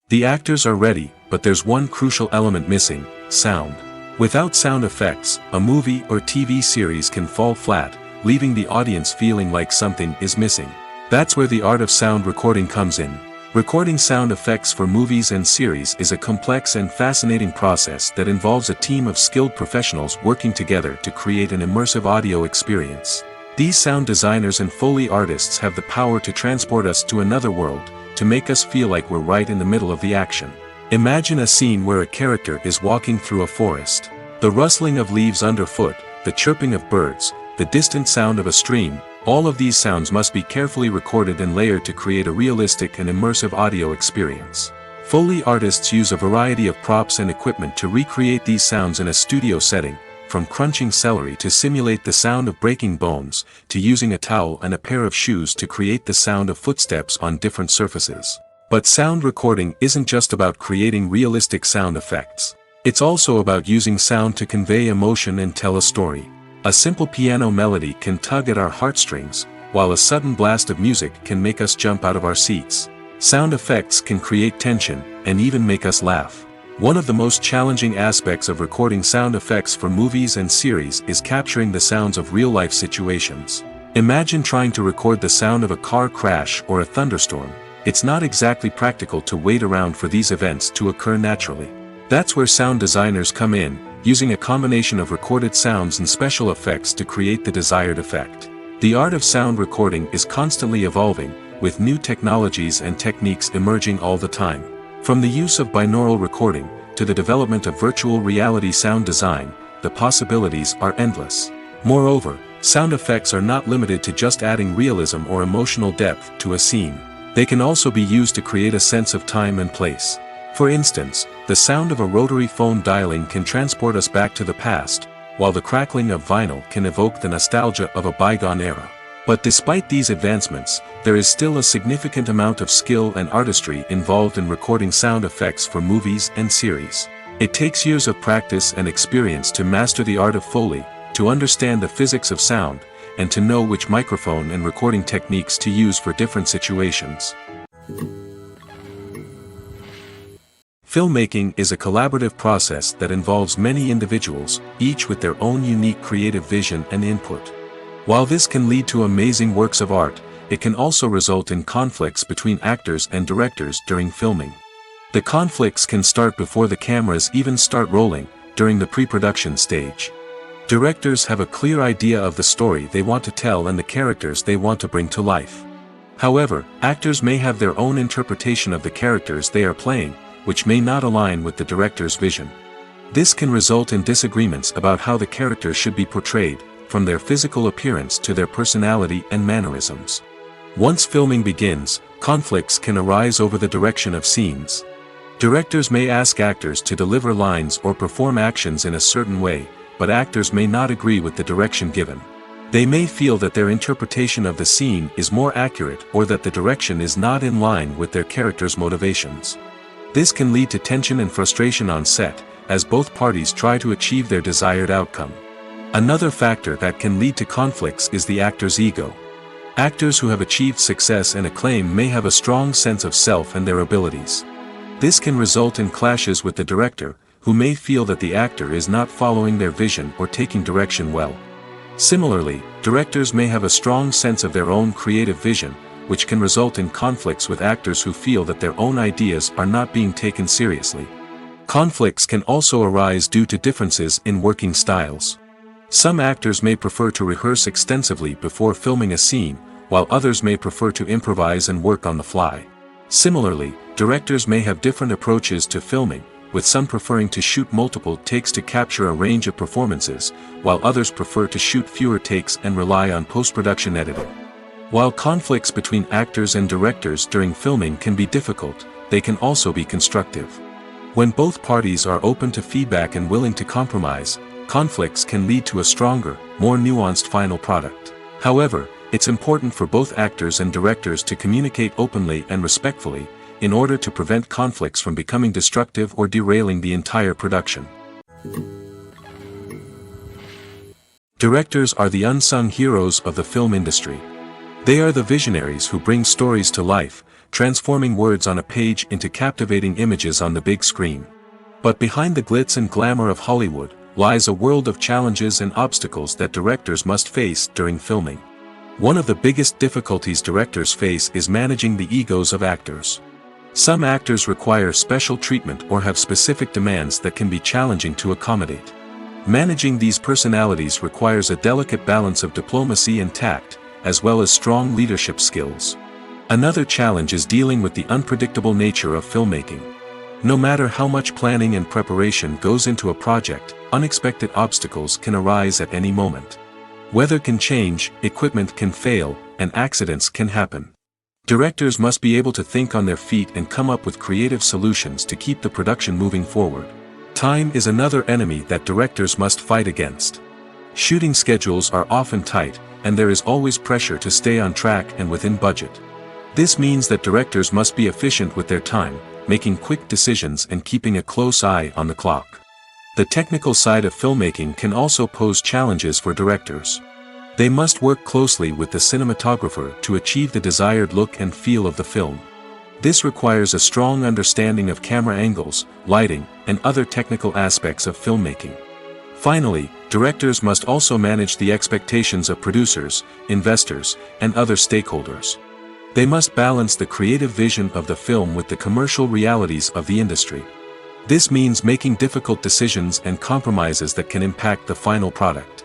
The actors are ready, but there's one crucial element missing: sound. Without sound effects, a movie or TV series can fall flat, leaving the audience feeling like something is missing. That's where the art of sound recording comes in. Recording sound effects for movies and series is a complex and fascinating process that involves a team of skilled professionals working together to create an immersive audio experience. These sound designers and Foley artists have the power to transport us to another world, to make us feel like we're right in the middle of the action. Imagine a scene where a character is walking through a forest. The rustling of leaves underfoot, the chirping of birds, the distant sound of a stream, all of these sounds must be carefully recorded and layered to create a realistic and immersive audio experience. Foley artists use a variety of props and equipment to recreate these sounds in a studio setting, from crunching celery to simulate the sound of breaking bones, to using a towel and a pair of shoes to create the sound of footsteps on different surfaces. But sound recording isn't just about creating realistic sound effects. It's also about using sound to convey emotion and tell a story. A simple piano melody can tug at our heartstrings, while a sudden blast of music can make us jump out of our seats. Sound effects can create tension, and even make us laugh. One of the most challenging aspects of recording sound effects for movies and series is capturing the sounds of real-life situations. Imagine trying to record the sound of a car crash or a thunderstorm. It's not exactly practical to wait around for these events to occur naturally. That's where sound designers come in, using a combination of recorded sounds and special effects to create the desired effect. The art of sound recording is constantly evolving, with new technologies and techniques emerging all the time. From the use of binaural recording, to the development of virtual reality sound design, the possibilities are endless. Moreover, sound effects are not limited to just adding realism or emotional depth to a scene. They can also be used to create a sense of time and place. For instance, the sound of a rotary phone dialing can transport us back to the past, while the crackling of vinyl can evoke the nostalgia of a bygone era. But despite these advancements, there is still a significant amount of skill and artistry involved in recording sound effects for movies and series. It takes years of practice and experience to master the art of Foley, to understand the physics of sound, and to know which microphone and recording techniques to use for different situations. Filmmaking is a collaborative process that involves many individuals, each with their own unique creative vision and input. While this can lead to amazing works of art, it can also result in conflicts between actors and directors during filming. The conflicts can start before the cameras even start rolling, during the pre-production stage. Directors have a clear idea of the story they want to tell and the characters they want to bring to life. However, actors may have their own interpretation of the characters they are playing, which may not align with the director's vision. This can result in disagreements about how the characters should be portrayed, from their physical appearance to their personality and mannerisms. Once filming begins, conflicts can arise over the direction of scenes. Directors may ask actors to deliver lines or perform actions in a certain way, but actors may not agree with the direction given. They may feel that their interpretation of the scene is more accurate or that the direction is not in line with their character's motivations. This can lead to tension and frustration on set, as both parties try to achieve their desired outcome. Another factor that can lead to conflicts is the actor's ego. Actors who have achieved success and acclaim may have a strong sense of self and their abilities. This can result in clashes with the director, who may feel that the actor is not following their vision or taking direction well. Similarly, directors may have a strong sense of their own creative vision, which can result in conflicts with actors who feel that their own ideas are not being taken seriously. Conflicts can also arise due to differences in working styles. Some actors may prefer to rehearse extensively before filming a scene, while others may prefer to improvise and work on the fly. Similarly, directors may have different approaches to filming, with some preferring to shoot multiple takes to capture a range of performances, while others prefer to shoot fewer takes and rely on post-production editing. While conflicts between actors and directors during filming can be difficult, they can also be constructive. When both parties are open to feedback and willing to compromise, conflicts can lead to a stronger, more nuanced final product. However, it's important for both actors and directors to communicate openly and respectfully, in order to prevent conflicts from becoming destructive or derailing the entire production. Directors are the unsung heroes of the film industry. They are the visionaries who bring stories to life, transforming words on a page into captivating images on the big screen. But behind the glitz and glamour of Hollywood lies a world of challenges and obstacles that directors must face during filming. One of the biggest difficulties directors face is managing the egos of actors. Some actors require special treatment or have specific demands that can be challenging to accommodate. Managing these personalities requires a delicate balance of diplomacy and tact, as well as strong leadership skills. Another challenge is dealing with the unpredictable nature of filmmaking. No matter how much planning and preparation goes into a project, unexpected obstacles can arise at any moment. Weather can change, equipment can fail, and accidents can happen. Directors must be able to think on their feet and come up with creative solutions to keep the production moving forward. Time is another enemy that directors must fight against. Shooting schedules are often tight, and there is always pressure to stay on track and within budget. This means that directors must be efficient with their time, making quick decisions and keeping a close eye on the clock. The technical side of filmmaking can also pose challenges for directors. They must work closely with the cinematographer to achieve the desired look and feel of the film. This requires a strong understanding of camera angles, lighting, and other technical aspects of filmmaking. Finally, directors must also manage the expectations of producers, investors, and other stakeholders. They must balance the creative vision of the film with the commercial realities of the industry. This means making difficult decisions and compromises that can impact the final product.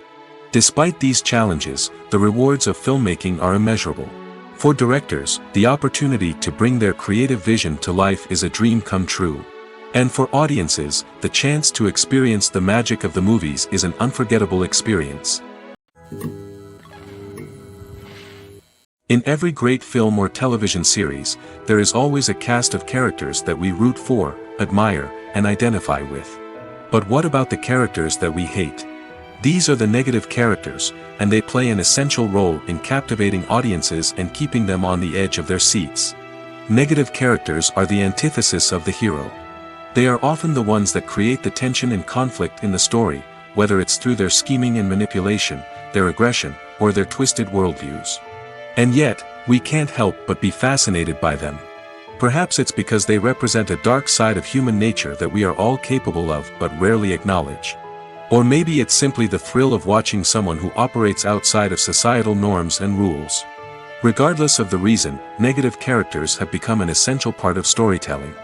Despite these challenges, the rewards of filmmaking are immeasurable. For directors, the opportunity to bring their creative vision to life is a dream come true. And for audiences, the chance to experience the magic of the movies is an unforgettable experience. In every great film or television series, there is always a cast of characters that we root for, admire, and identify with. But what about the characters that we hate? These are the negative characters, and they play an essential role in captivating audiences and keeping them on the edge of their seats. Negative characters are the antithesis of the hero. They are often the ones that create the tension and conflict in the story, whether it's through their scheming and manipulation, their aggression, or their twisted worldviews. And yet, we can't help but be fascinated by them. Perhaps it's because they represent a dark side of human nature that we are all capable of but rarely acknowledge. Or maybe it's simply the thrill of watching someone who operates outside of societal norms and rules. Regardless of the reason, negative characters have become an essential part of storytelling.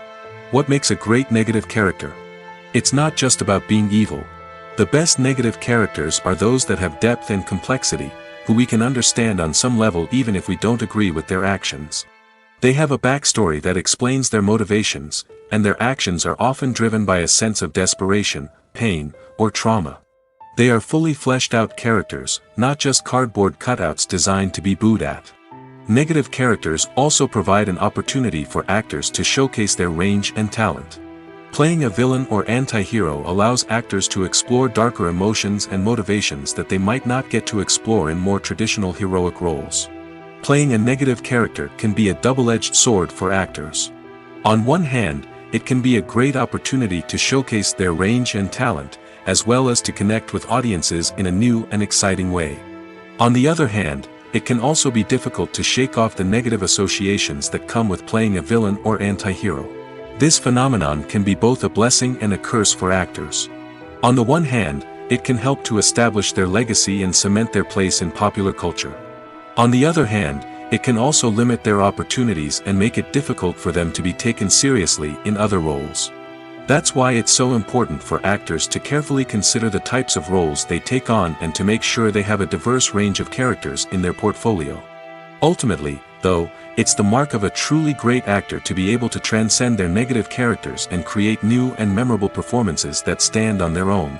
What makes a great negative character? It's not just about being evil. The best negative characters are those that have depth and complexity, who we can understand on some level even if we don't agree with their actions. They have a backstory that explains their motivations, and their actions are often driven by a sense of desperation, pain, or trauma. They are fully fleshed out characters, not just cardboard cutouts designed to be booed at. Negative characters also provide an opportunity for actors to showcase their range and talent. Playing a villain or anti-hero allows actors to explore darker emotions and motivations that they might not get to explore in more traditional heroic roles. Playing a negative character can be a double-edged sword for actors. On one hand, it can be a great opportunity to showcase their range and talent, as well as to connect with audiences in a new and exciting way. On the other hand, it can also be difficult to shake off the negative associations that come with playing a villain or anti-hero. This phenomenon can be both a blessing and a curse for actors. On the one hand, it can help to establish their legacy and cement their place in popular culture. On the other hand, it can also limit their opportunities and make it difficult for them to be taken seriously in other roles. That's why it's so important for actors to carefully consider the types of roles they take on and to make sure they have a diverse range of characters in their portfolio. Ultimately, though, it's the mark of a truly great actor to be able to transcend their negative characters and create new and memorable performances that stand on their own.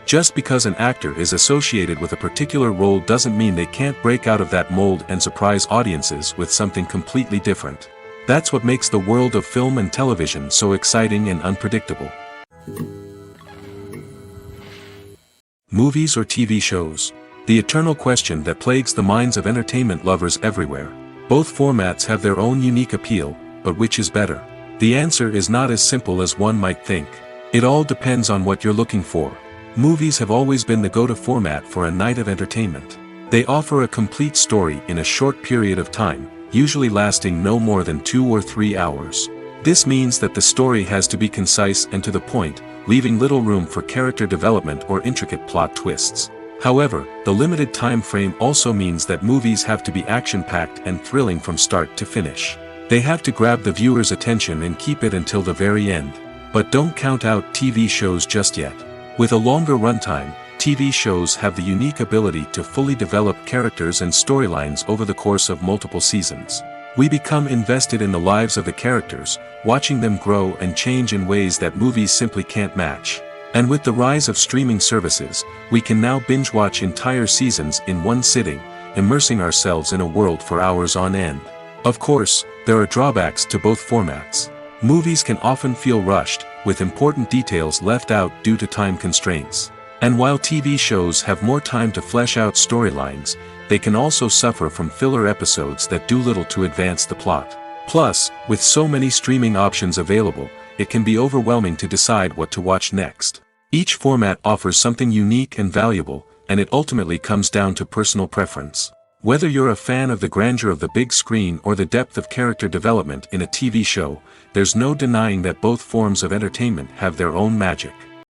Just because an actor is associated with a particular role doesn't mean they can't break out of that mold and surprise audiences with something completely different. That's what makes the world of film and television so exciting and unpredictable. Movies or TV shows? The eternal question that plagues the minds of entertainment lovers everywhere. Both formats have their own unique appeal, but which is better? The answer is not as simple as one might think. It all depends on what you're looking for. Movies have always been the go-to format for a night of entertainment. They offer a complete story in a short period of time, usually lasting no more than 2 or 3 hours. This means that the story has to be concise and to the point, leaving little room for character development or intricate plot twists. However, the limited time frame also means that movies have to be action-packed and thrilling from start to finish. They have to grab the viewer's attention and keep it until the very end. But don't count out TV shows just yet. With a longer runtime, TV shows have the unique ability to fully develop characters and storylines over the course of multiple seasons. We become invested in the lives of the characters, watching them grow and change in ways that movies simply can't match. And with the rise of streaming services, we can now binge-watch entire seasons in one sitting, immersing ourselves in a world for hours on end. Of course, there are drawbacks to both formats. Movies can often feel rushed, with important details left out due to time constraints. And while TV shows have more time to flesh out storylines, they can also suffer from filler episodes that do little to advance the plot. Plus, with so many streaming options available, it can be overwhelming to decide what to watch next. Each format offers something unique and valuable, and it ultimately comes down to personal preference. Whether you're a fan of the grandeur of the big screen or the depth of character development in a TV show, there's no denying that both forms of entertainment have their own magic.